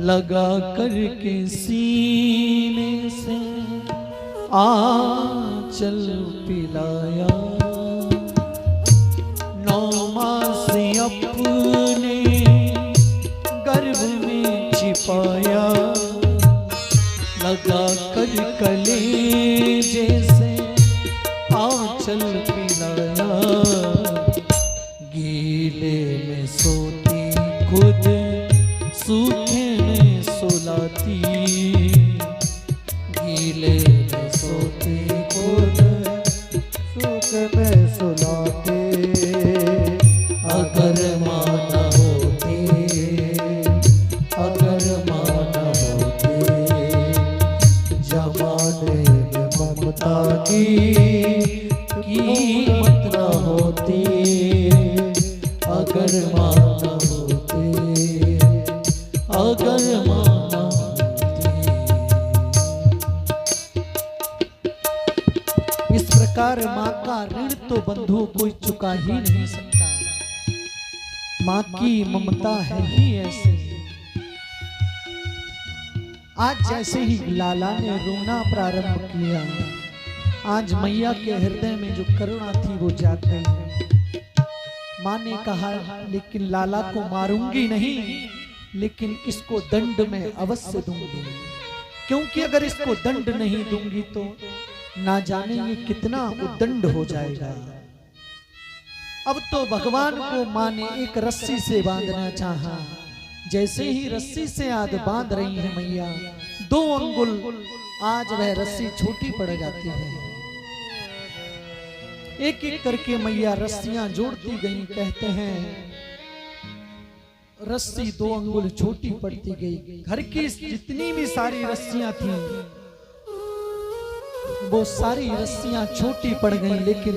लगा करके सीने से आंचल पिलाया। 9 मास अपने गर्भ में छिपाया, लगा कर कलेजे से आंचल पिलाया। गीले में सोती खुद सूखे में सुलाती, गीले में सोती खुद सूखे में सुलाते। अगर माना होती, अगर माना होती, जमाने में ममता की कीमत न होती। अगर माना होती, अगर माना होती। इस प्रकार माँ का ऋण तो बंधु कोई चुका ही नहीं सकता। माँ की ममता है ही ऐसी। आज जैसे ही लाला ने रोना प्रारंभ किया, आज मैया के हृदय में जो करुणा थी वो जाग गई। माँ ने कहा, लेकिन लाला को मारूंगी नहीं, लेकिन इसको दंड में अवश्य दूंगी, क्योंकि अगर इसको दंड नहीं दूंगी तो ना जाने ये कितना उद्दंड हो जाएगा। अब तो भगवान को माँ ने एक रस्सी से बांधना चाहा। जैसे ही रस्सी से आज बांध रही है मैया, 2 अंगुल आज वह रस्सी छोटी पड़ जाती है। एक एक करके मैया रस्सियां जोड़ती गई। कहते हैं रस्सी 2 अंगुल छोटी पड़ती गई। घर की जितनी भी सारी रस्सियां थी वो सारी रस्सियां छोटी पड़ गई, लेकिन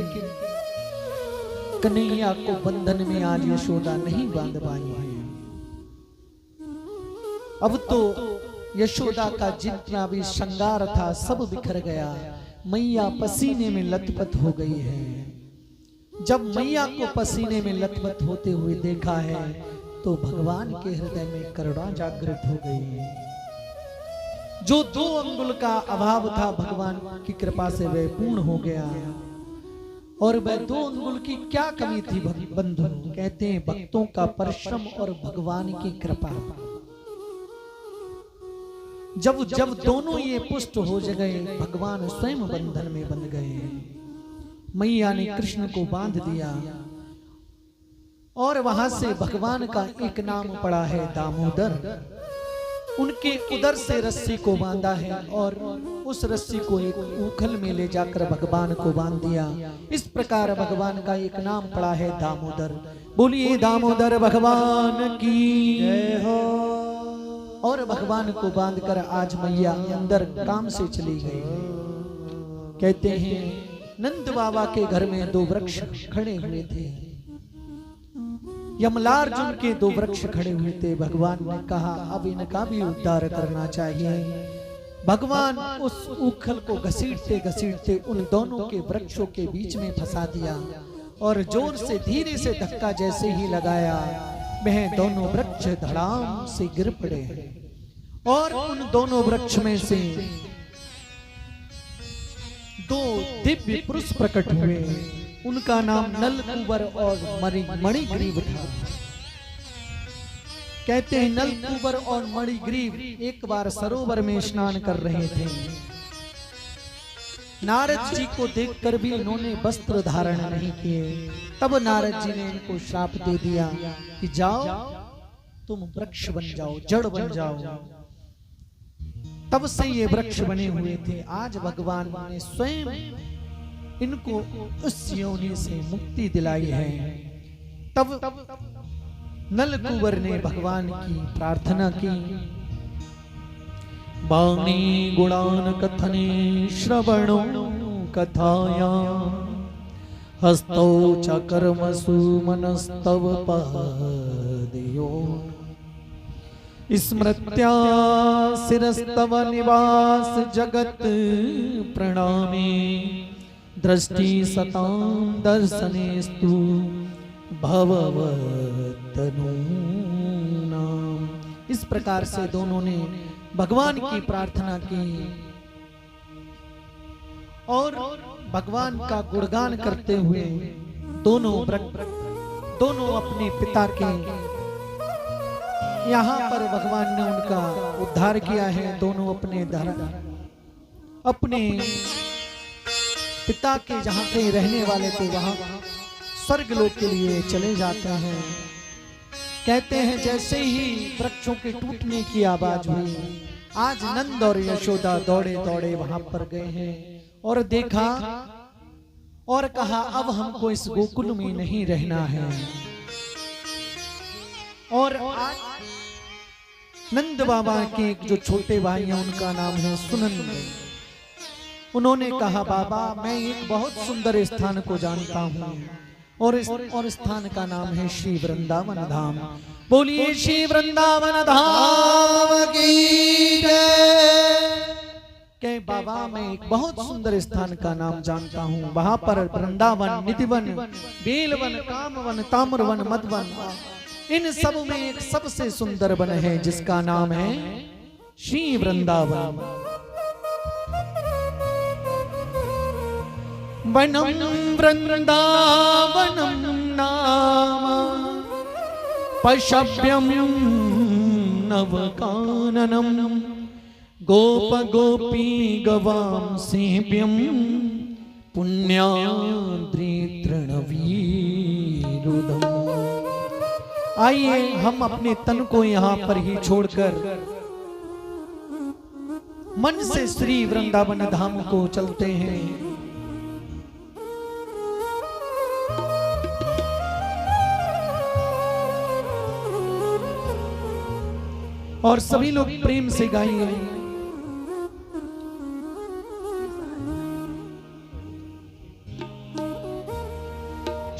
कन्हैया को बंधन में आज यशोदा नहीं बांध पाई है। अब तो यशोदा का जितना भी श्रृंगार था सब बिखर गया। मैया पसीने में लथपथ हो गई है। जब मैया को पसीने में लथपथ होते हुए देखा है तो भगवान के हृदय में करुणा जागृत हो गई है। जो 2 अंगुल का अभाव था भगवान की कृपा से वह पूर्ण हो गया। और वह 2 अंगुल की क्या कमी थी बंधु? कहते हैं भक्तों का परिश्रम और भगवान की कृपा। जब जब दोनों ये पुष्ट हो गए, भगवान स्वयं बंधन में बंध गए। मैया ने कृष्ण को बांध दिया और वहां से भगवान का एक नाम पड़ा है दामोदर। उनके उदर से रस्सी को बांधा है और उस रस्सी को एक उखल में ले जाकर भगवान को बांध दिया। इस प्रकार भगवान का एक नाम पड़ा है दामोदर। बोलिए दामोदर भगवान की जय हो। और भगवान को बांधकर आज मैया अंदर काम से चली गई। कहते हैं नंद बाबा के घर में 2 वृक्ष खड़े हुए थे। यमलार्जुन के 2 वृक्ष खड़े हुए थे। भगवान ने कहा अब इनका भी उद्धार करना चाहिए। भगवान उस उखल को घसीटते घसीटते उन दोनों के वृक्षों के बीच में फंसा दिया और जोर से धीरे से धक्का जैसे ही लगाया, वह दोनों वृक्ष धड़ाम से गिर पड़े और उन दोनों वृक्ष में से 2 दिव्य पुरुष प्रकट हुए। उनका नाम नलकूबर और मणिग्रीव था। कहते हैं नलकूबर और मणिग्रीव एक बार सरोवर में स्नान कर रहे थे। नारद जी को देखकर भी इन्होंने वस्त्र धारण नहीं किए। तब नारद जी ने इनको श्राप दे दिया कि जाओ तुम वृक्ष बन जाओ, जड़ बन जाओ। तब से ये वृक्ष बने हुए थे। आज भगवान ने स्वयं इनको उस योनि से मुक्ति दिलाई है। तब नलकूबर ने भगवान की प्रार्थना की वाणी गुणान कथने श्रवणो कथाया हस्तौ च कर्मसु मनस्तव पादयो स्मृत्या शिरस्तव निवास जगत प्रणामे दृष्टि सतां दर्शनेस्तु भववतनूनाम। इस प्रकार से दोनों ने भगवान की प्रार्थना की और भगवान का गुणगान करते हुए दोनों अपने पिता के यहाँ पर भगवान ने उनका उद्धार किया है। दोनों अपने पिता के जहाँ के रहने वाले थे वहां स्वर्ग लोक के लिए चले जाते हैं। कहते हैं जैसे ही वृक्षों के टूटने की आवाज हुई, आज नंद और यशोदा दौड़े दौड़े वहां पर गए हैं और देखा और कहा अब हमको इस गोकुल में नहीं रहना है। और नंद बाबा के जो छोटे भाई हैं उनका नाम है सुनंद। उन्होंने कहा बाबा मैं एक बहुत सुंदर स्थान को जानता हूँ और स्थान का नाम है श्री वृंदावन धाम। बोलिए श्री वृंदावन धाम की जय। कहे बाबा मैं एक बहुत सुंदर स्थान का नाम जानता हूँ, वहां पर वृंदावन, निधिवन, बेलवन, कामवन, ताम्रवन, मधवन, इन सब में एक सबसे सुंदर वन है जिसका नाम है श्री वृंदावन। वनम वृंदावनम नाम पशव्यम नवकाननम गोप गोपी गवाम सेव्यम पुण्याद्रि तृणवीरुदम। आइए हम अपने तन को यहाँ पर ही छोड़कर मन से श्री वृंदावन धाम को चलते हैं। और सभी लोग प्रेम से गाएंगे।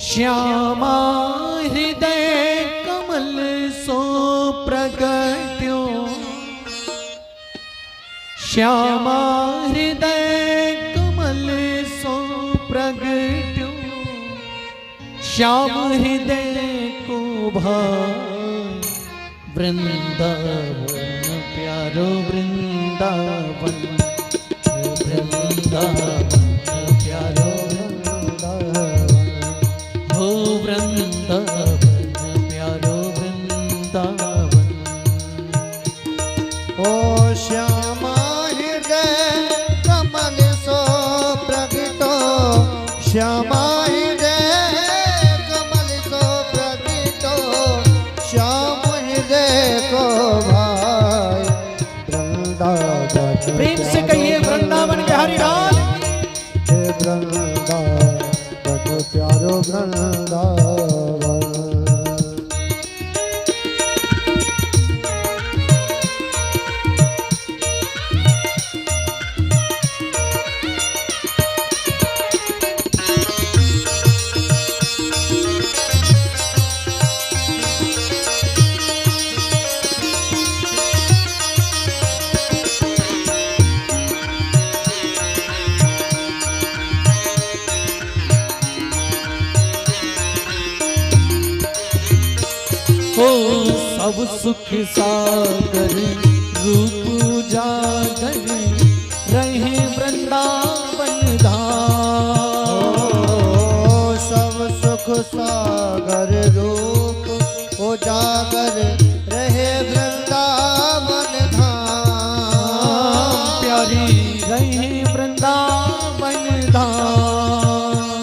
श्यामा हृदय कमल सो प्रगट्यो, श्यामा हृदय कमल सो प्रगट्यो, श्याम हृदय को भाई वृंदावन प्यारो वृंदावन, वृंदावन प्यारो वृंदावन, हो वृंदावन प्यारो वृंदावन। ओ श्यामा हृदय कमल सो प्रगटो, श्यामा हृदय कमल सो प्रगटो, श्याम को भाई वृंदावन। प्रेम से कहिए वृंदावन बिहारी लाल। वृंदावन प्यारो वृंदावन। सब सुख सागर रूप जागर रहे वृंदावन धाम। सब सुख सागर रूप उजागर रहे वृंदावन धाम। प्यारी रहे वृंदावन धाम,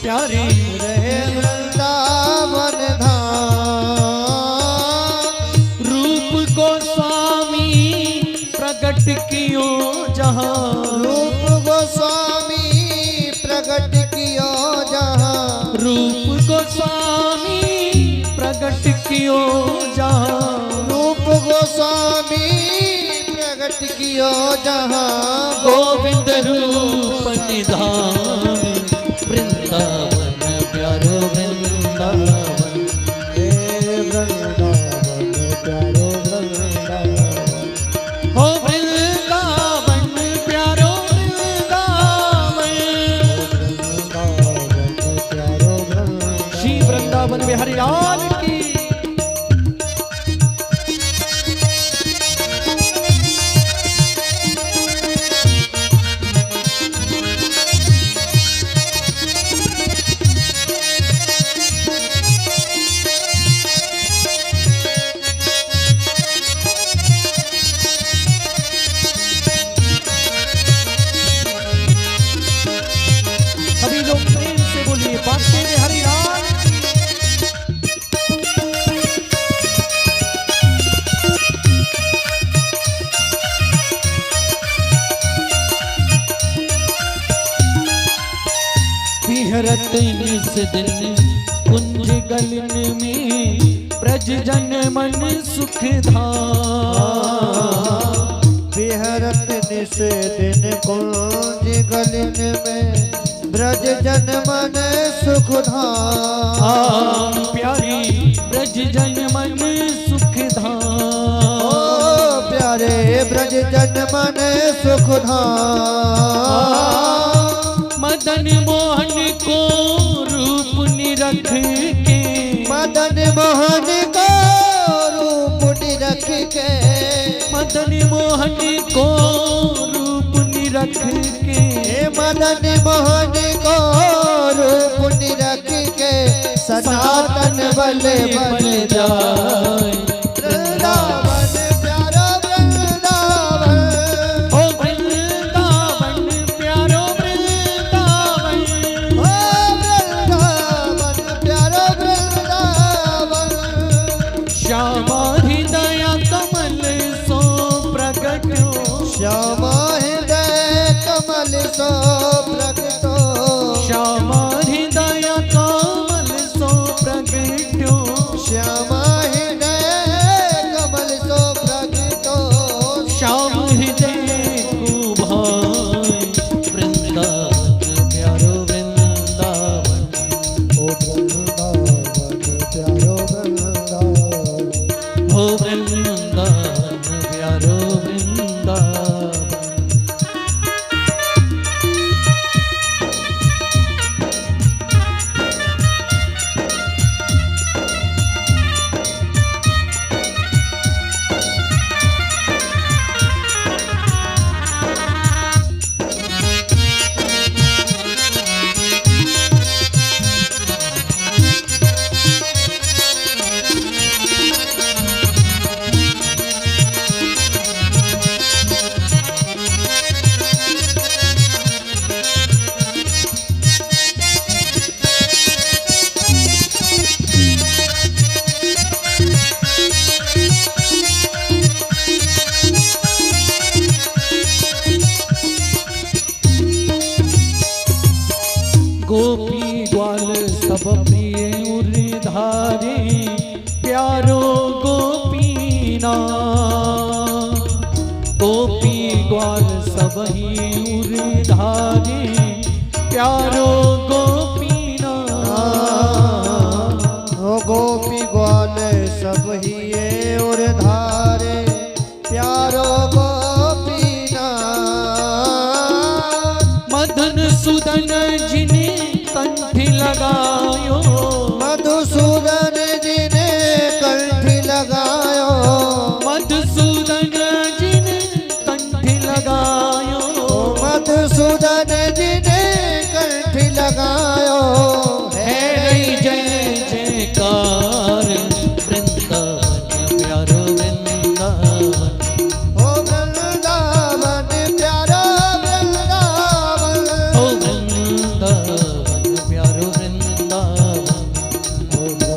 प्यारी रहे वृंदावन प्रगट कियो जहाँ, रूप गोस्वामी प्रगट कियो जहाँ, रूप गोस्वामी प्रगट कियो जहाँ, रूप गोस्वामी प्रगट प्रकट कियो जहाँ गोविंद रूप निधान वृंदावन प्यारो वृंदावन हे वृंदावन प्यारो वृंदावन हो वृंदावन प्यारो वृंदावन वृंदावन प्यारो वृंदावन श्री वृंदावन बिहारी लाल की सभी लोग प्रेम से बोलिए बांके बिहारी लाल विहरत निस दिन कुंज गलन में ब्रज जन मन सुख धाम विहरत निस दिन कुंज गलिन में ब्रज जन मन सुख धाम प्यारी ब्रज जन मन सुख धाम प्यारे ब्रज जन मन सुख धाम मदन मोहन को रूप निरख के मदन मोहन को रूप निरख के मदन मोहन को रूप निरख के मदन मोहन को रूप निरख के सनातन बल बन जाए वृंदावन प्यारो वृंदावन ओ वृंदावन प्यारो वृंदावन ओ वृंदावन प्यारो वृंदावन श्यामा हृदय कमल सो प्रगट्यो श्यामा हृदय कमल सो प्रगटो श्यामा हृदय कमल सो प्रगट्यो श्यामा हृदय कमल सो प्रगटो श्याम हृदय को भाई वृंदावन प्यारो वृंदावन ओ वृंदावन प्यारो वृंदावन हो वृंदावन प्यारो वृंदावन गोपी ग्वाल सब प्रिय उर्धारे प्यारो गोपीना गोपी ग्वाल सब ही उर्धारे प्यारो गोपीना ओ गोपी ग्वाल सब ही ये और धारे प्यारो गोपीना मदन सुदन जिने कंठ लगायो मधुसूदन जिने कंठ लगायो मधुसूदन जिने कंठ लगायो मधुसूदन जिने कंठ लगायो है रही जय जयकार वृंदावन प्यारो वृंदावन ओ वृंदावन प्यारो वृंदावन ओ वृंदावन प्यारो वृंदावन ओ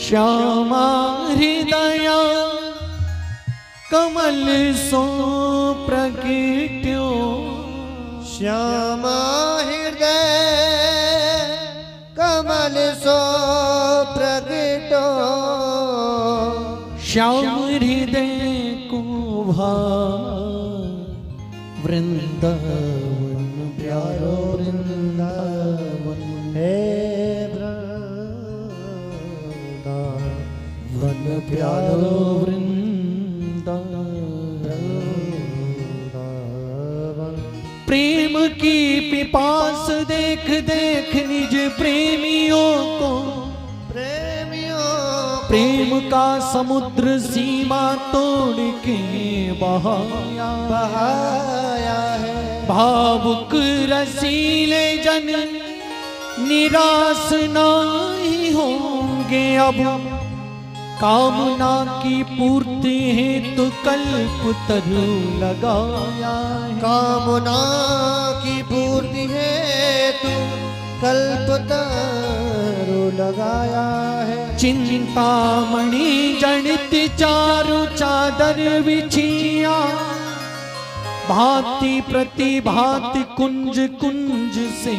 श्यामा हृदय कमल सो प्रगट्यो श्यामा हृदय कमल सो प्रगटो श्याम हृदय को वृंदावन प्यारो वृंदावन हे वृंदावन प्यारो वृंदावन प्रेम की पिपास देख देख निज प्रेमियों को प्रेम का समुद्र सीमा तोड़ के बहाया है भावुक रसीले जन निराश नहीं होंगे अब कामना की पूर्ति हेतु कल्प तरु लगाया है कामना की पूर्ति हेतु कल्प तरु लगाया है चिंतामणि जनित चारु चादर बिछिया भांति प्रतिभांति कुंज कुंज से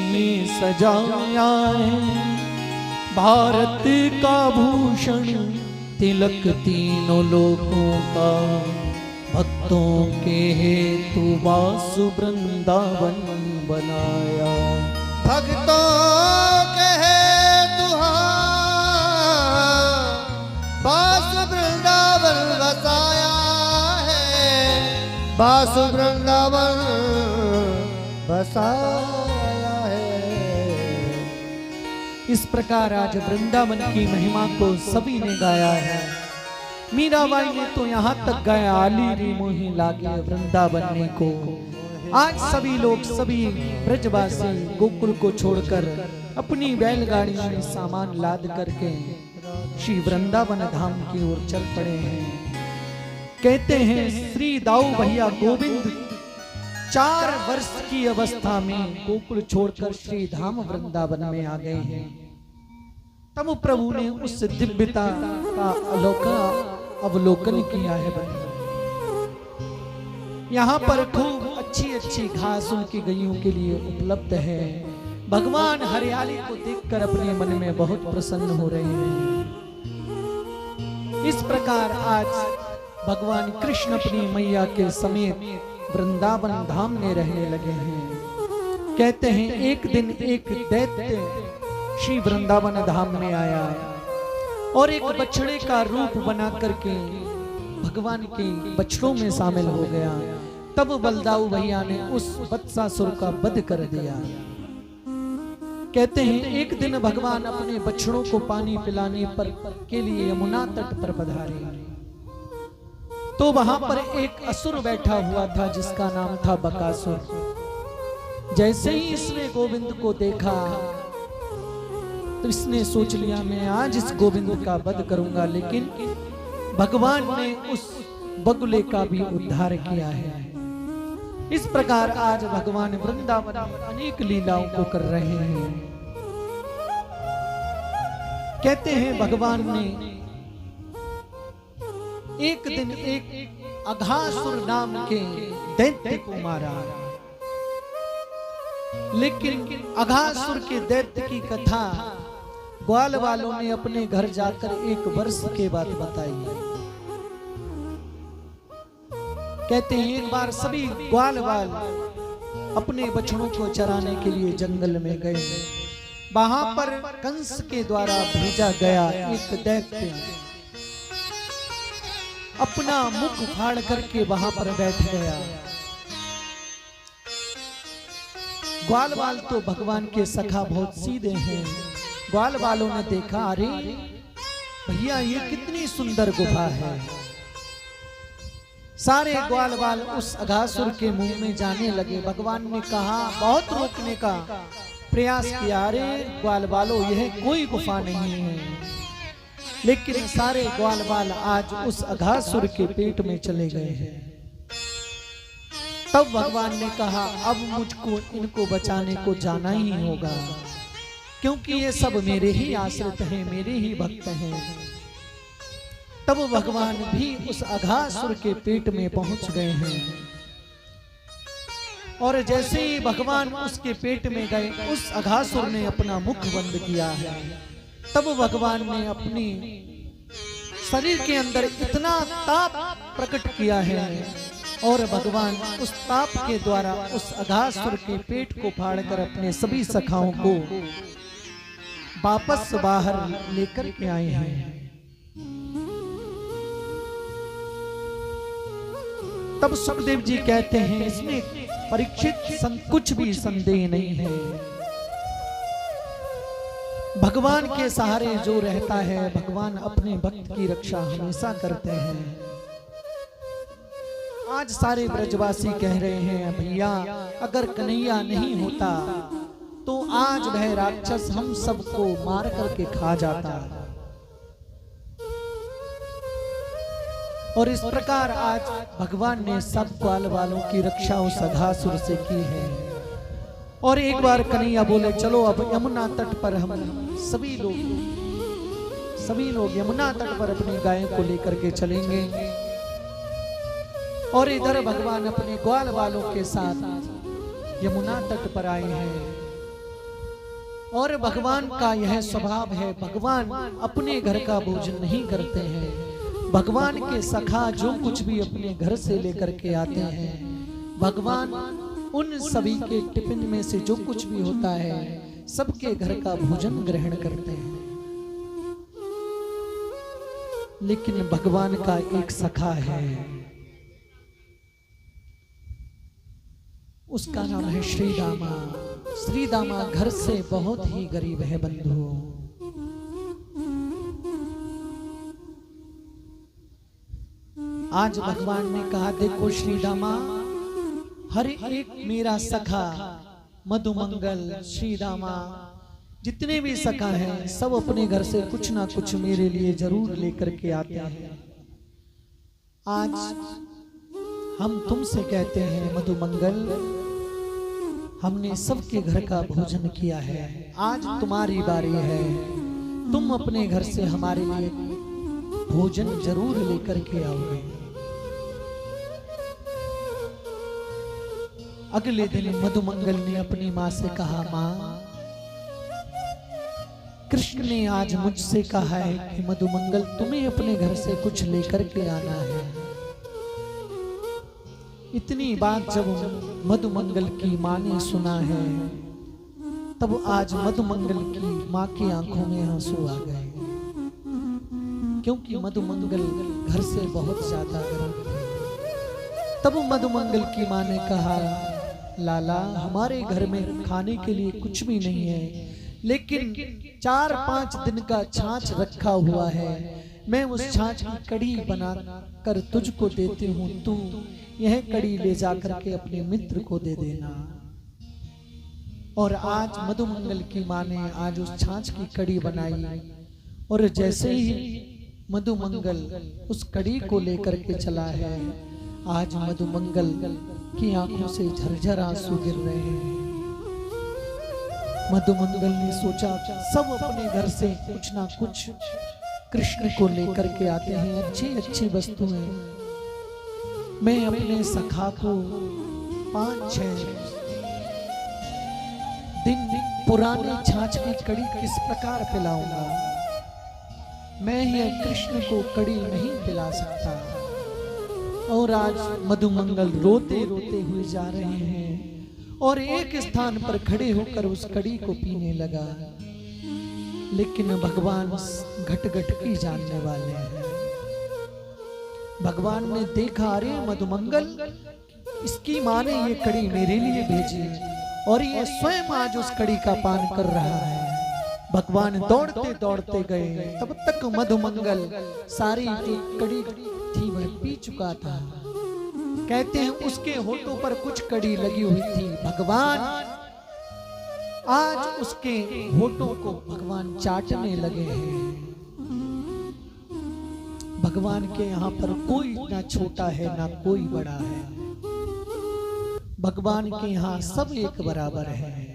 सजाया है भारत का भूषण तिलक तीनों लोकों का भक्तों के हेतु वासु वृंदावन बनाया भक्तों के हेतु वासु वृंदावन बसाया है वासु वृंदावन बसाया है। इस प्रकार आज वृंदावन की महिमा को सभी ने गाया है। मीराबाई ने तो यहाँ तक गाया आली रे मोहि लागे वृंदावन को। आज सभी लोग सभी ब्रजवासी गोकुल को छोड़कर अपनी बैलगाड़ियों में सामान लाद करके श्री वृंदावन धाम की ओर चल पड़े हैं। कहते हैं श्री दाऊ भैया गोविंद 4 वर्ष की अवस्था में गोकुल छोड़कर श्री धाम वृंदावन में आ गए हैं। तब प्रभु ने उस दिव्यता का अवलोकन किया है। यहाँ पर खूब अच्छी अच्छी घास उनकी गैयों के लिए उपलब्ध है। भगवान हरियाली को देखकर अपने मन में बहुत प्रसन्न हो रहे हैं। इस प्रकार आज भगवान कृष्ण अपनी मैया के समेत वृंदावन धाम में रहने लगे हैं। कहते हैं एक दिन एक दैत्य श्री वृंदावन धाम में आया और एक बछड़े का रूप बना करके भगवान के बछड़ों में शामिल हो गया। तब बलदाऊ भैया ने उस वत्सासुर का वध कर दिया। कहते हैं एक दिन भगवान अपने बछड़ों को पानी पिलाने के लिए यमुना तट पर पधारे तो वहां पर एक असुर बैठा हुआ था जिसका नाम था बकासुर। जैसे ही इसने गोविंद को देखा तो इसने सोच लिया मैं आज इस गोविंद का वध करूंगा, लेकिन भगवान ने उस बगुले का भी उद्धार किया है। इस प्रकार आज भगवान वृंदावन में अनेक लीलाओं को कर रहे हैं। कहते हैं भगवान ने एक दिन एक अघासुर नाम के दैत्य को मारा, लेकिन अघासुर के दैत्य की कथा ग्वाल वालों ने अपने घर जाकर 1 वर्ष के बाद बताई। कहते हैं एक बार सभी ग्वाल वाल अपने बछड़ों को चराने के लिए जंगल में गए। वहां पर कंस के द्वारा भेजा गया एक दैत्य अपना मुख फाड़ करके वहां पर बैठ गया। ग्वाल वाल तो भगवान के सखा बहुत सीधे हैं। ग्वाल वालों ने देखा अरे भैया ये कितनी सुंदर गुफा है। सारे ग्वाल वाल उस अघासुर के मुंह में जाने लगे। भगवान ने कहा बहुत रोकने का प्रयास किया, अरे ग्वाल वालों यह कोई गुफा नहीं है, लेकिन सारे ग्वाल वाल आज उस अघासुर के पेट में चले गए हैं। तब भगवान ने कहा अब मुझको इनको बचाने को जाना ही होगा, क्योंकि ये सब मेरे ही आश्रित हैं, मेरे ही भक्त हैं। तब भगवान भी उस अघासुर के पेट में पहुंच गए हैं। और जैसे ही भगवान उसके पेट में गए, उस अघासुर ने अपना मुख बंद किया है। तब भगवान ने अपनी शरीर के अंदर इतना ताप प्रकट किया है और भगवान उस ताप के द्वारा उस अघासुर के पेट को फाड़कर अपने सभी सखाओं को वापस बाहर लेकर के आए हैं। तब सुखदेव जी कहते हैं, इसमें परीक्षित कुछ भी संदेह नहीं है। भगवान के सहारे जो रहता है, भगवान अपने भक्त की रक्षा हमेशा करते हैं। आज सारे ब्रजवासी कह रहे हैं, भैया अगर कन्हैया नहीं होता तो आज वह राक्षस हम सबको मार करके खा जाता। और इस प्रकार आज भगवान ने सब ग्वाल वालों की रक्षा उस अघासुर से की है। और एक बार कन्हैया बोले, चलो अब यमुना तट पर हम सभी लोग यमुना तट पर अपनी गाय को लेकर के चलेंगे। और इधर भगवान अपने ग्वाल वालों के साथ यमुना तट पर आए हैं। और भगवान का यह स्वभाव है, भगवान अपने घर का भोजन नहीं करते हैं। भगवान के सखा जो कुछ भी अपने घर से लेकर के आते हैं, भगवान उन सभी के टिफिन में से जो कुछ भी होता है सबके घर का भोजन ग्रहण करते हैं। लेकिन भगवान का एक सखा है, उसका नाम है श्री दामा। श्री दामा घर से बहुत ही गरीब है बंधु। आज भगवान ने कहा, देखो श्री दामा, हर एक मेरा सखा मधुमंगल, श्री दामा, जितने भी सखा हैं सब अपने घर से कुछ ना कुछ मेरे लिए जरूर लेकर के आते हैं। आज हम तुमसे कहते हैं मधुमंगल, हमने सबके घर का भोजन किया है, आज तुम्हारी बारी है। तुम अपने घर से हमारे लिए भोजन जरूर लेकर के आओगे। अगले दिन मधुमंगल ने अपनी माँ से कहा, माँ, कृष्ण ने आज मुझसे कहा है कि मधुमंगल तुम्हें अपने घर से कुछ लेकर के आना है। इतनी बात जब मधुमंगल की माँ ने सुना है, तब आज मधुमंगल की माँ की आंखों में आंसू आ गए, क्योंकि मधुमंगल घर से बहुत ज्यादा गरीब थे। तब मधुमंगल की माँ ने कहा, लाला, हमारे घर में खाने के लिए कुछ भी नहीं है, लेकिन 4-5 दिन का छाछ रखा हुआ है। मैं उस छाछ की कड़ी बना कर तुझको देती हूँ, तू यह कड़ी ले जाकर के अपने मित्र को दे देना। और आज मधुमंगल की माँ ने आज उस छाछ की कड़ी बनाई। और जैसे ही मधुमंगल उस कड़ी को लेकर के चला है, आज मधुमंगल की आंखों से झरझर आंसू गिर रहे हैं। मधुमंगल ने सोचा, सब अपने घर से कुछ ना कुछ कृष्ण को लेकर के आते हैं, अच्छी अच्छी वस्तुएं। मैं अपने सखा को 5-6 दिन पुरानी छाछ की कड़ी किस प्रकार पिलाऊंगा। मैं यह कृष्ण को कड़ी नहीं पिला सकता। और आज मधुमंगल रोते रोते हुए जा रहे हैं और एक स्थान पर खड़े होकर उस कड़ी को पीने लगा। लेकिन भगवान घट घट की जानने वाले हैं। भगवान ने देखा, अरे मधुमंगल, इसकी माँ ने ये कड़ी मेरे लिए भेजी और ये स्वयं आज उस कड़ी का पान कर रहा है। भगवान दौड़ते दौड़ते गए, तब तक मधुमंगल सारी जो कड़ी थी वह पी चुका था। कहते हैं उसके होठों पर कुछ कड़ी लगी हुई थी। भगवान आज उसके होठों को भगवान चाटने लगे हैं। भगवान के यहाँ पर कोई ना छोटा है ना कोई बड़ा है। भगवान के यहाँ सब एक बराबर है।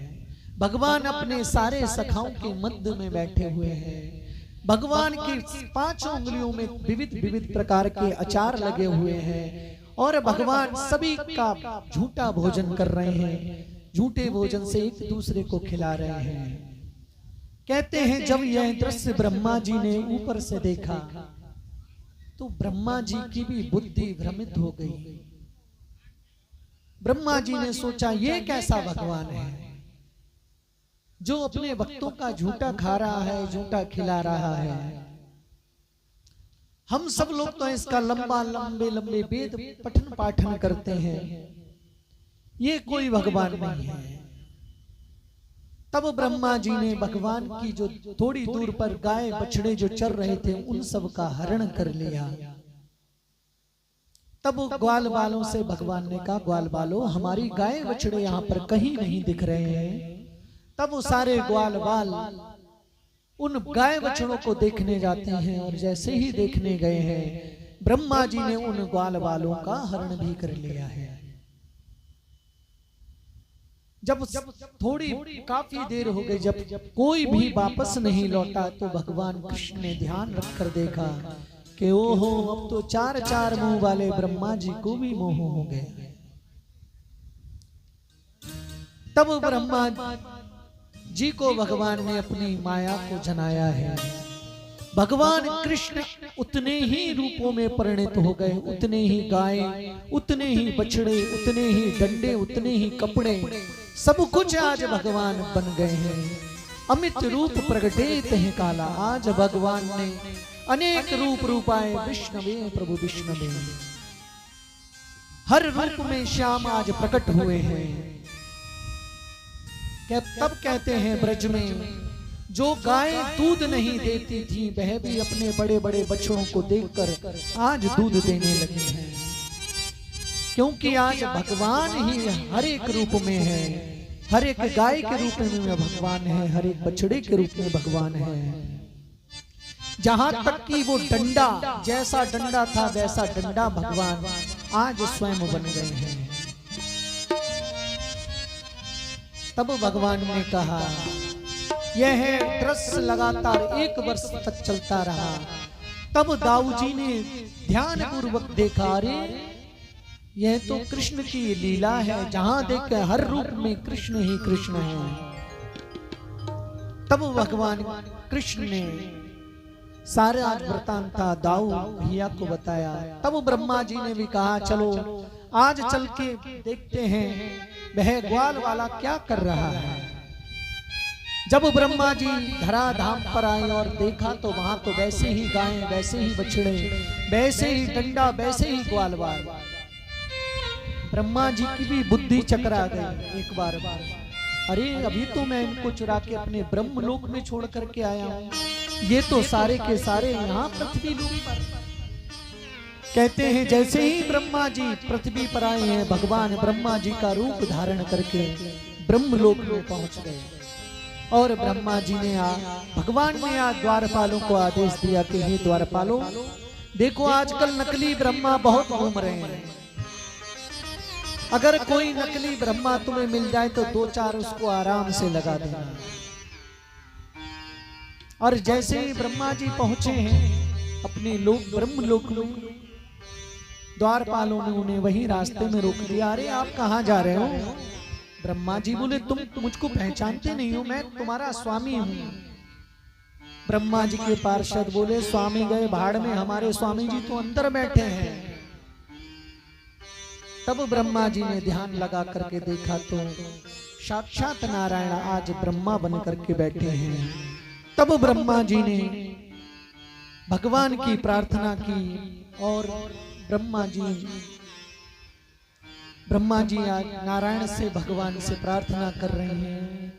भगवान अपने सारे सखाओं के मध्य में बैठे हुए हैं। भगवान की 5 उंगलियों में विविध विविध प्रकार के अचार लगे हुए हैं और भगवान सभी का झूठा भोजन कर रहे हैं, झूठे भोजन से एक दूसरे को खिला रहे हैं। कहते हैं जब यह दृश्य ब्रह्मा जी ने ऊपर से देखा तो ब्रह्मा जी की भी बुद्धि भ्रमित हो गई। ब्रह्मा जी ने सोचा ये कैसा भगवान है जो अपने भक्तों का झूठा खा रहा है, झूठा खिला रहा है। हम सब लोग तो इसका लंबे लंबे वेद पठन पाठन करते हैं, ये कोई भगवान नहीं है। तब ब्रह्मा जी ने भगवान की जो थोड़ी दूर पर गाय बछड़े जो चर रहे थे उन सब का हरण कर लिया। तब ग्वाल वालों से भगवान ने कहा, ग्वाल वालों हमारी गाय बछड़े यहाँ पर कहीं नहीं दिख रहे हैं। तब वो सारे ग्वाल वाल उन गाय बछड़ों को देखने जाते हैं और जैसे ही देखने गए हैं ब्रह्मा जी ने उन ग्वाल वालों का हरण भी कर लिया है। जब थोड़ी काफी देर हो गई, जब कोई भी वापस नहीं लौटा तो भगवान कृष्ण ने ध्यान रखकर देखा कि ओहो अब तो 4 मुंह वाले ब्रह्मा जी को भी मोह हो गया। तब ब्रह्मा जी को भगवान ने अपनी माया को जनाया है। भगवान कृष्ण उतने ही रूपों में परिणत हो गए, उतने ही गाय, उतने ही बछड़े, उतने ही डंडे, उतने ही कपड़े, सब कुछ आज भगवान बन गए हैं। अमित रूप प्रगटे तह काला, आज भगवान ने अनेक रूप रूपाए विष्णवे प्रभु विष्णवे। हर रूप में श्याम आज प्रकट हुए हैं। तब कहते हैं ब्रज में जो गाय दूध नहीं देती थी वह भी अपने बड़े बड़े बछड़ों को देखकर आज दूध देने लगे हैं, क्योंकि आज भगवान ही हर एक रूप में है। हर एक गाय के रूप में भगवान है, हर एक बछड़े के रूप में भगवान है। जहां तक कि वो डंडा, जैसा डंडा था वैसा डंडा भगवान आज स्वयं बन गए हैं। तब भगवान ने कहा, यह दृश्य लगातार 1 वर्ष तक चलता रहा। तब दाऊ जी ने ध्यान पूर्वक देखा, अरे यह तो कृष्ण की लीला है, जहां देखे हर रूप में कृष्ण ही कृष्ण है। तब भगवान कृष्ण ने सारा वृतांत दाऊ भैया को बताया। तब ब्रह्मा जी ने भी कहा, चलो आज चल के देखते हैं वह ग्वाल वाला क्या कर रहा है। जब ब्रह्मा जी धराधाम पर आए और देखा तो वहां तो वैसे ही गायें, वैसे ही बछड़े, वैसे ही डंडा, वैसे ही ग्वाल वाल। ब्रह्मा जी की भी बुद्धि चकरा गई एक बार। अरे अभी तो मैं इनको चुरा के अपने ब्रह्मलोक में छोड़ करके आया हूं, ये तो सारे के सारे यहाँ पृथ्वी लोक पर। कहते हैं जैसे ही ब्रह्मा जी पृथ्वी पर आए हैं, भगवान ब्रह्मा जी का रूप धारण करके ब्रह्मलोक में पहुंच गए। और ब्रह्मा जी ने भगवान ने द्वारपालों को आदेश दिया कि हे द्वारपालों, देखो आजकल नकली ब्रह्मा बहुत घूम रहे हैं। अगर कोई नकली ब्रह्मा तुम्हें मिल जाए तो 2-4 उसको आराम से लगा देना। और जैसे ही ब्रह्मा जी पहुंचे हैं अपने लोक ब्रह्मलोक में, द्वारपालों ने उन्हें वही रास्ते में रोक दिया। अरे आप कहाँ जा रहे हो? ब्रह्मा जी बोले, तुम मुझको पहचानते नहीं हो, मैं तुम्हारा स्वामी हूँ। ब्रह्मा जी के पार्षद बोले, स्वामी गए भाड़ में, हमारे स्वामी जी तो अंदर बैठे हैं। तब ब्रह्मा जी ने ध्यान लगा करके देखा तो साक्षात नारायण आज ब्रह्मा बन करके बैठे हैं। तब ब्रह्मा जी ने भगवान की प्रार्थना की और ब्रह्मा जी आज नारायण से भगवान से प्रार्थना कर रहे हैं।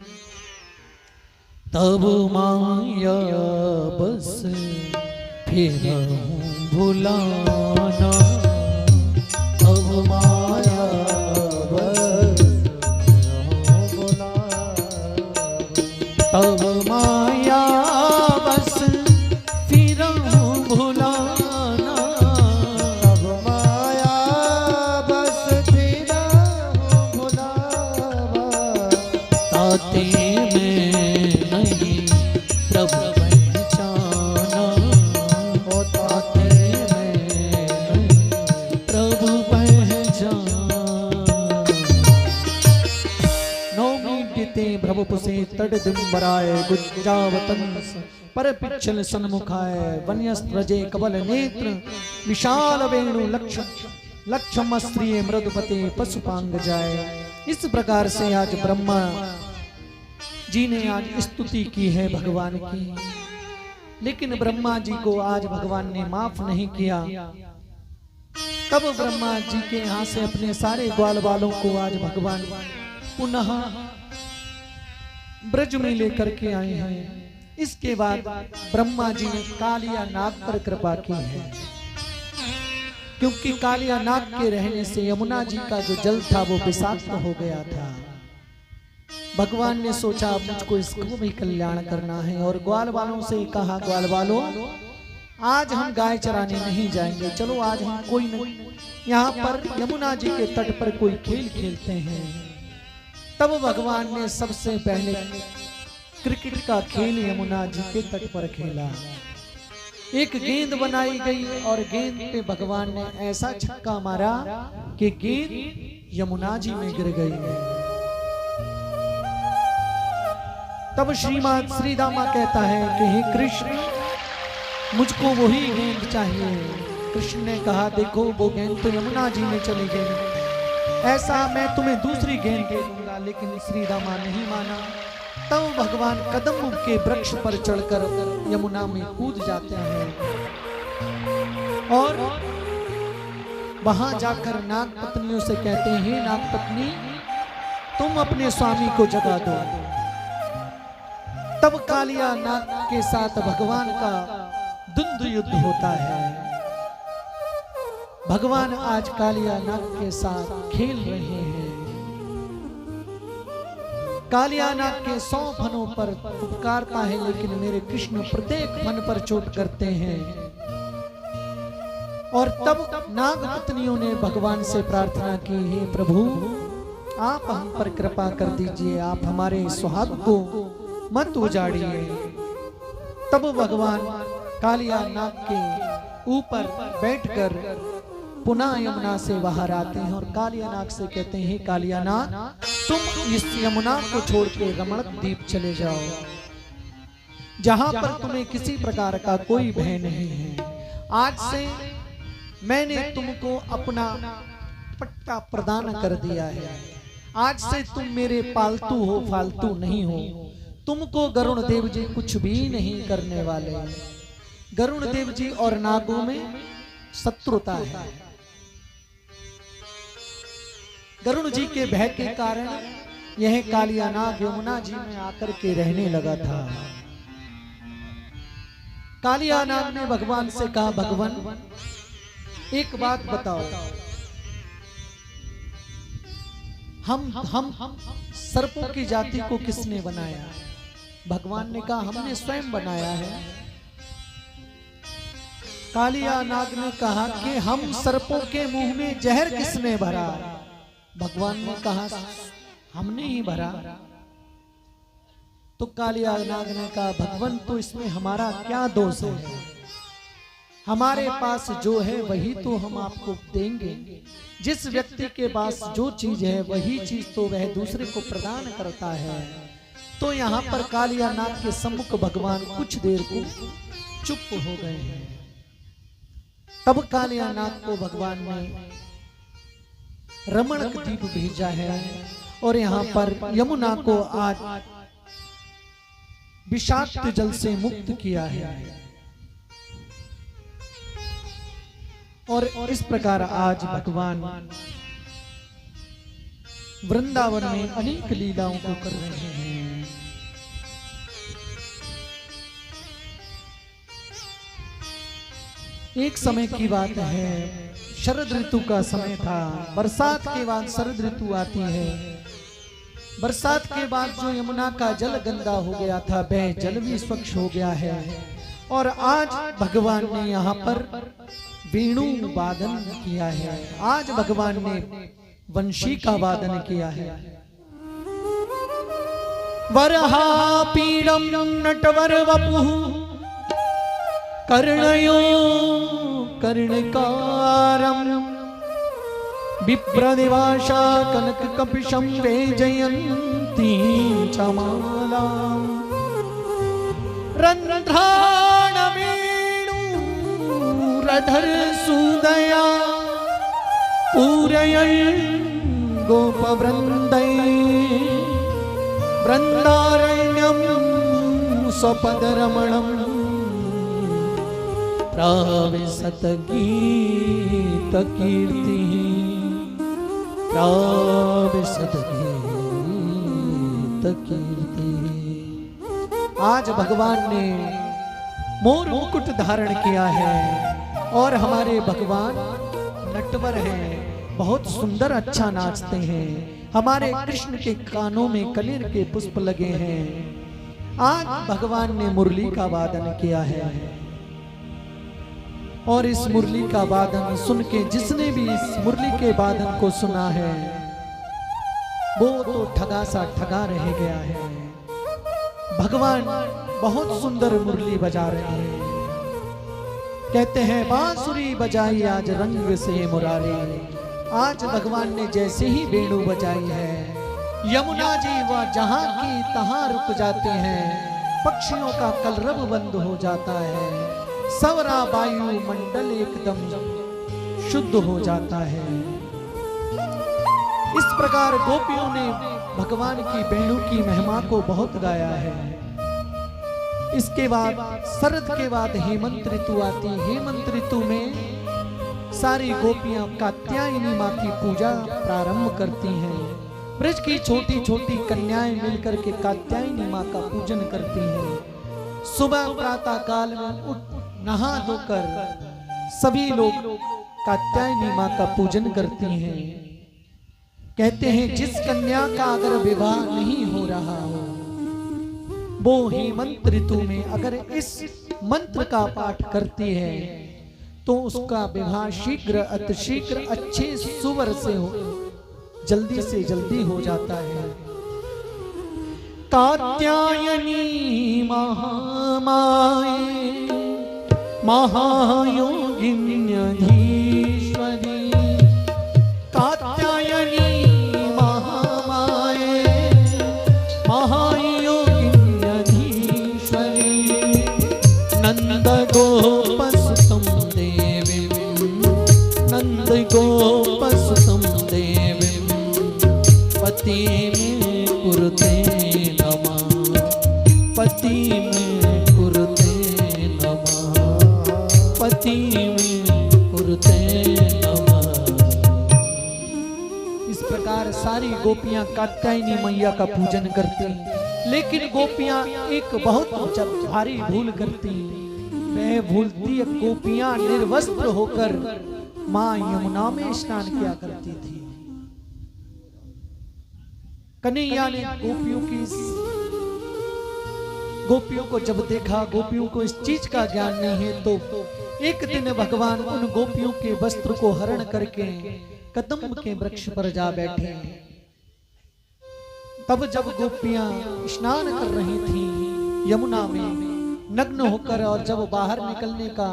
तब माया बस फिर भुलाना, तब माया बस भुलाना, तब माया बस फिर भुलाना, तब माया बस फिर भुलावा, ताते में नहीं प्रभु पहचाना, तट दिम्बराय गुज्जावतंस पर पिच्छल सन्मुखाय वन्यस्त्रजे कबल नेत्र विशाल वेणु लक्षमस्त्रिय मृदुपते पशुपांग जाय। इस प्रकार से आज ब्रह्मा जी ने आज स्तुति की है भगवान की, लेकिन ब्रह्मा जी को आज भगवान ने माफ नहीं किया। कब ब्रह्मा जी के यहाँ से अपने सारे ग्वाल बालों को आज भगवान पुनः ब्रज में लेकर के आए हैं। इसके बाद ब्रह्मा जी ने कालिया नाग पर कृपा की है, क्योंकि कालिया नाग के रहने से यमुना जी का जो जल था वो विषाक्त हो गया था। भगवान ने सोचा मुझको इसको भी कल्याण करना है और ग्वाल बालों से कहा, ग्वाल बालों आज हम गाय चराने नहीं जाएंगे, चलो आज हम कोई नहीं यहाँ पर यमुना जी के तट पर कोई खेल खेलते हैं। तब भगवान ने सबसे पहले क्रिकेट का खेल यमुना जी के तट पर खेला। एक गेंद बनाई गई और गेंद पे भगवान ने ऐसा छक्का मारा कि गेंद यमुना जी में गिर गई। तब श्रीमान श्री दामा कहता है कि हे कृष्ण, मुझको वही गेंद चाहिए। कृष्ण ने कहा, देखो वो गेंद तो यमुना जी में चली गई, ऐसा मैं तुम्हें दूसरी गेंद दे दूंगा। लेकिन श्री दामा नहीं माना। तब भगवान कदम के वृक्ष पर चढ़कर यमुना में कूद जाते हैं और वहां जाकर नाग पत्नियों से कहते हैं, हे नाग पत्नी, तुम अपने स्वामी को जगा दो। तब कालिया नाग के साथ भगवान का द्वंद्व युद्ध होता है। भगवान आज कालिया नाग के साथ खेल रहे हैं। कालिया नाग के 100 फनों पर उपकारता है, लेकिन मेरे कृष्ण प्रत्येक फन पर चोट करते हैं। और तब नाग पत्नियों ने भगवान से प्रार्थना की, हे प्रभु, आप हम पर कृपा कर दीजिए, आप हमारे सुहाग को मत उजाड़िए। तब भगवान कालिया नाग के ऊपर बैठकर पुनः यमुना से बाहर आते हैं और कालिया नाग से कहते हैं, कालिया नाग, तुम इस यमुना को छोड़ के रमणक द्वीप चले जाओ, जहां पर तुम्हें किसी प्रकार का कोई भय नहीं है। आज से मैंने तुमको अपना पट्टा प्रदान कर दिया है। आज से तुम मेरे पालतू हो, फालतू नहीं हो। तुमको गरुण देव जी कुछ भी नहीं करने वाले। गरुण देव जी और नागों में शत्रुता है। गरुण जी के भय के कारण यह कालिया नाग यमुना जी में आकर के रहने लगा था। कालिया नाग ने भगवान से कहा, भगवान एक बात बताओ, हम सर्पों की जाति को किसने बनाया? भगवान ने कहा, हमने स्वयं बनाया है। कालिया नाग ने कहा कि हम सर्पों के मुंह में जहर किसने भरा? भगवान ने कहा, हमने ही भरा। तो कालिया नाग ने कहा, भगवान तो इसमें हमारा क्या दोष है? हमारे पास जो है वही तो हम आपको देंगे। जिस व्यक्ति के पास जो चीज है वही चीज तो वह दूसरे को प्रदान करता है। तो यहाँ पर कालिया नाग के सम्मुख भगवान कुछ देर को चुप हो गए हैं। तब कालिया नाग को भगवान ने रमणक द्वीप भेजा है और यहाँ पर यमुना को आज विषाक्त जल से मुक्त किया है। और इस प्रकार आज भगवान वृंदावन में अनेक लीलाओं को कर रहे हैं। एक समय की बात है, शरद ऋतु का समय था। बरसात के बाद शरद ऋतु आती है। बरसात के बाद जो यमुना का जल गंदा हो गया था, वह जल भी स्वच्छ हो गया है। और आज भगवान ने यहाँ पर वेणु वादन किया है। आज भगवान ने वंशी का वादन किया है। वरहा पीड़म नटवर वपुः कर्णयो कर्णकारम विप्रदिवाशा कनक कपिशं वैजयन्ती च मालाम् रन्ध्राणवेणुरधर सुदया पूरयन् गोपवृन्दै वृन्दारण्यं स्वपदरमणम् प्राविशत गीतकीर्तिः प्राविशत गीतकीर्तिः। आज भगवान ने मोर मुकुट धारण किया है और हमारे भगवान नटवर हैं, बहुत सुंदर अच्छा नाचते हैं। हमारे कृष्ण के कानों में कनेर के पुष्प लगे हैं। आज भगवान ने मुरली का वादन किया है और इस मुरली का वादन सुन के जिसने भी इस मुरली के वादन को सुना है वो तो ठगा सा ठगा रह गया है। भगवान बहुत सुंदर मुरली बजा रहे हैं। कहते हैं बांसुरी बजाई आज रंग से मुरारी। आज भगवान ने जैसे ही वेणु बजाई है यमुना जी वह जहां की तहां रुक जाते हैं। पक्षियों का कलरव बंद हो जाता है। सवरा वायु मंडल एकदम शुद्ध हो जाता है। इस प्रकार गोपियों ने भगवान की वेणु की महिमा को बहुत गाया है। इसके बाद शरद के बाद हेमंत ऋतु आती। हेमंत ऋतु में सारी गोपियां कात्यायनी मां की पूजा प्रारंभ करती हैं। ब्रज की छोटी छोटी कन्याएं मिलकर के कात्यायनी मां का पूजन करती हैं। सुबह प्रातः काल में उठ नहा धोकर सभी लोग कात्यायनी मां का पूजन करती हैं। कहते हैं जिस कन्या का अगर विवाह नहीं हो रहा हो वो हेमंत ऋतु में अगर इस मंत्र का पाठ करती है तो उसका विवाह शीघ्र अतिशीघ्र अच्छे सुवर से हो जल्दी हो जाता है। कात्यायनी महामाये महायोगिन्यधीश्वरी कात्यायनी महामाये महायोगिन्यधीश्वरी नंद गोपसुतं देवीं नंद गोपसुतं देवीं पति में कुरुते नमः पति में कुरुते नमः पति में कुरुते नमः। इस प्रकार सारी गोपियां कात्यायनी मैया का पूजन करती। लेकिन गोपियां एक बहुत भारी भूल करती। वह भूलती गोपियां निर्वस्त्र होकर मां यमुना में स्नान किया करती थी। कन्हैया ने गोपियों को जब देखा, गोपियों को इस चीज का ज्ञान नहीं है, तो एक दिन भगवान उन गोपियों के वस्त्र को हरण करके कदम्ब के वृक्ष पर जा बैठे। तब जब गोपियां स्नान कर रही थी यमुना में नग्न होकर, और जब बाहर निकलने का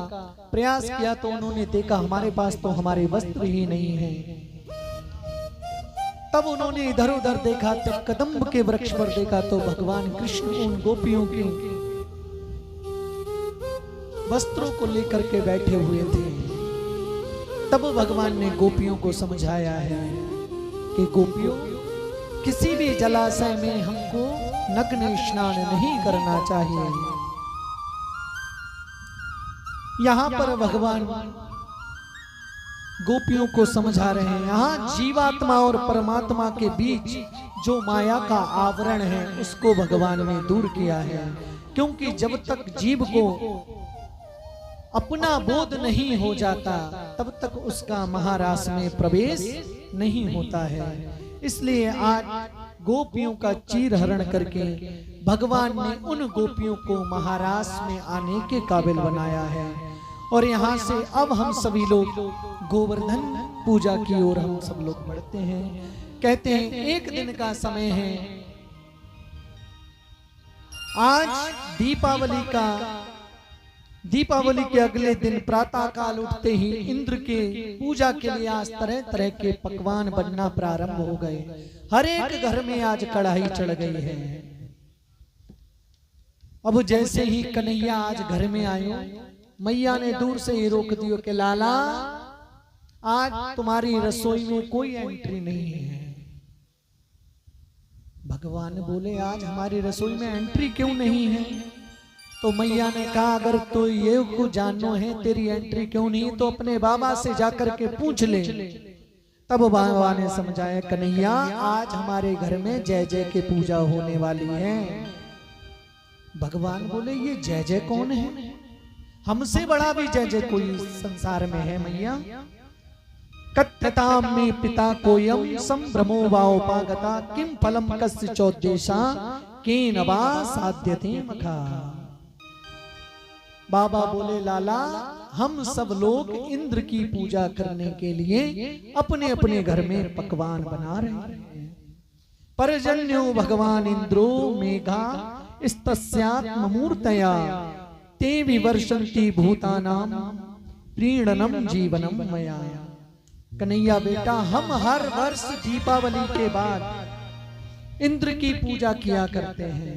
प्रयास किया तो उन्होंने देखा हमारे पास तो हमारे वस्त्र ही नहीं है। तब उन्होंने इधर उधर देखा, तब कदम्ब के वृक्ष पर देखा तो भगवान कृष्ण उन गोपियों के वस्त्रों को लेकर के बैठे हुए थे। तब भगवान ने गोपियों को समझाया है कि गोपियों, किसी भी जलाशय में हमको नग्न स्नान नहीं करना चाहिए। यहां पर भगवान गोपियों को समझा रहे हैं, यहाँ जीवात्मा और परमात्मा के बीच जो माया का आवरण है उसको भगवान ने दूर किया है। क्योंकि जब तक जीव को अपना बोध नहीं हो जाता तब तक उसका महारास में प्रवेश नहीं होता है। इसलिए आज गोपियों का चीर हरण करके भगवान ने उन गोपियों को महारास में आने के काबिल बनाया है। और यहाँ से अब हम सभी लोग गोवर्धन पूजा की ओर हम सब लोग बढ़ते हैं। कहते हैं एक दिन का समय है, आज दीपावली का दीपावली के अगले दिन प्रातः काल उठते ही इंद्र के पूजा के लिए आज तरह तरह के पकवान बनना प्रारंभ हो गए। हर एक घर में आज कढ़ाई चढ़ गई है। अब जैसे ही कन्हैया आज घर में आयो, मैया ने दूर से ही रोक दियो कि लाला आज तुम्हारी रसोई में कोई एंट्री नहीं है। भगवान बोले आज हमारी रसोई में एंट्री क्यों नहीं है? तो मैया ने कहा अगर तो ये को जानना है तेरी एंट्री क्यों नहीं तो अपने बाबा से जाकर के पूछ ले। तब बाबा ने समझाया कन्हैया आज हमारे घर में जय जय की पूजा होने वाली है। भगवान बोले ये जय जय कौन है? हमसे बड़ा भी जय जय कोई संसार में है मैया? कथ्यताम में पिता कोयम संभ्रमो वाउपागता किम फलम कस्य चौद्देशा केन वा साध्यते मखा। बाबा बोले लाला हम सब लोग इंद्र की पूजा करने के लिए अपने अपने घर में पकवान बना रहे हैं। परजन्यो भगवान इंद्रो मेघा स्तस्यात्म मूर्तया ते विवर्षन्ति भूतानां प्रीणनम जीवनम मया। कन्हैया बेटा हम हर वर्ष दीपावली के बाद इंद्र की पूजा किया करते हैं,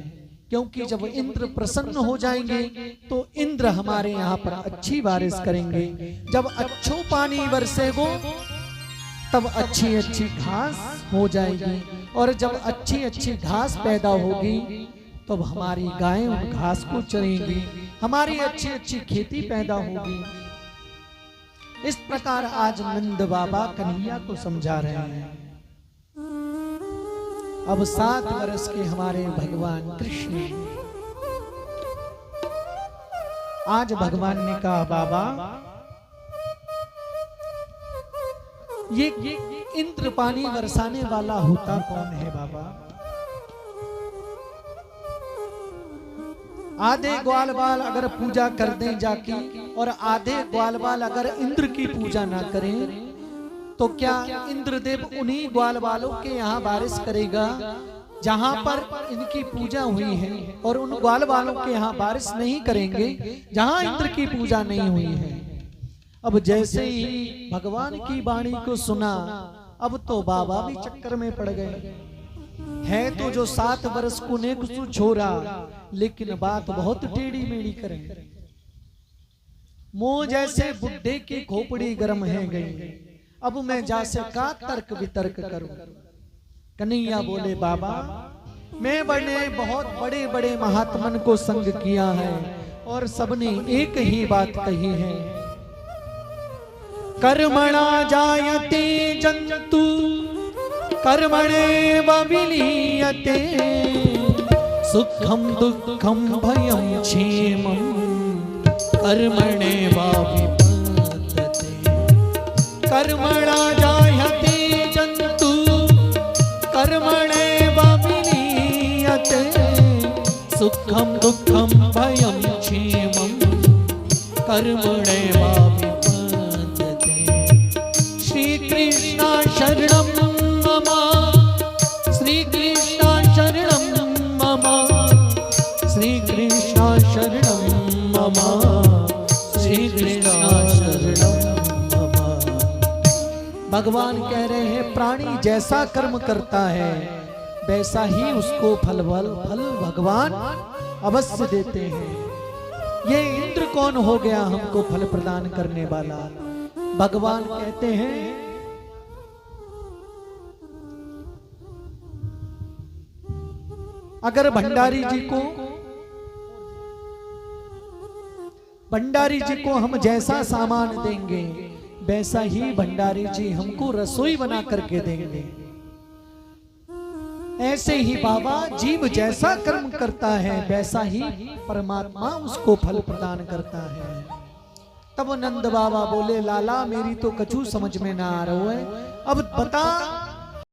क्योंकि जब इंद्र प्रसन्न हो जाएंगे तो इंद्र हमारे यहाँ पर अच्छी बारिश करेंगे। जब अच्छो पानी बरसेगो तब अच्छी अच्छी घास हो जाएगी, और जब अच्छी अच्छी घास पैदा होगी तब हमारी गायें उन घास को चरेंगी, हमारी अच्छी अच्छी खेती पैदा होगी। इस प्रकार आज नंद बाबा कन्हैया को समझा रहे हैं। अब 7 वर्ष के हमारे भगवान कृष्ण, आज भगवान ने कहा बाबा ये इंद्र पानी बरसाने वाला होता कौन है बाबा? आधे ग्वाल बाल अगर पूजा कर दें जाकी और आधे ग्वाल बाल अगर इंद्र की पूजा ना करें तो क्या इंद्रदेव उन्हीं ग्वाल बालों के यहाँ बारिश करेगा जहां पर इनकी पूजा हुई है, और उन ग्वाल बालों के यहाँ बारिश नहीं करेंगे जहां इंद्र की पूजा नहीं हुई है। अब जैसे ही भगवान की वाणी को सुना अब तो बाबा भी चक्कर में पड़ गए। है तो जो 7 वर्ष को ने कुछ छोरा, लेकिन बात बहुत टेढ़ी मेढ़ी करें। मोह जैसे बुड्ढे की खोपड़ी गर्म है गई, अब मैं जासे का तर्क वितर्क करूं। कन्हैया बोले बाबा मैं बहुत बड़े बड़े महात्मन को संग किया है और सबने एक ही बात कही है, कर्मणा जायते जंतु कर्मणेव विलीयते सुखम दुःखम भयं क्षेमं कर्मणेव विपद्यते। कर्मणा जायते जंतु कर्मणेव विलीयते सुखम दुःखम भयं क्षेमं कर्मणेव विपद्यते। श्री कृष्ण शरणं मम, श्री कृष्ण शरणं मम, श्री कृष्ण शरणं मम, श्री कृष्ण शरणं मम। भगवान कह रहे हैं प्राणी जैसा कर्म करता है वैसा ही उसको फल भगवान अवश्य देते हैं। ये इंद्र कौन हो गया हमको फल प्रदान करने वाला? भगवान कहते हैं अगर भंडारी जी को हम जैसा सामान देंगे वैसा ही भंडारी जी हमको रसोई बना करके देंगे। ऐसे ही बाबा जीव जैसा कर्म करता है वैसा ही परमात्मा उसको फल प्रदान करता है। तब नंद बाबा बोले लाला मेरी तो कछु समझ में ना आ रहा है, अब बता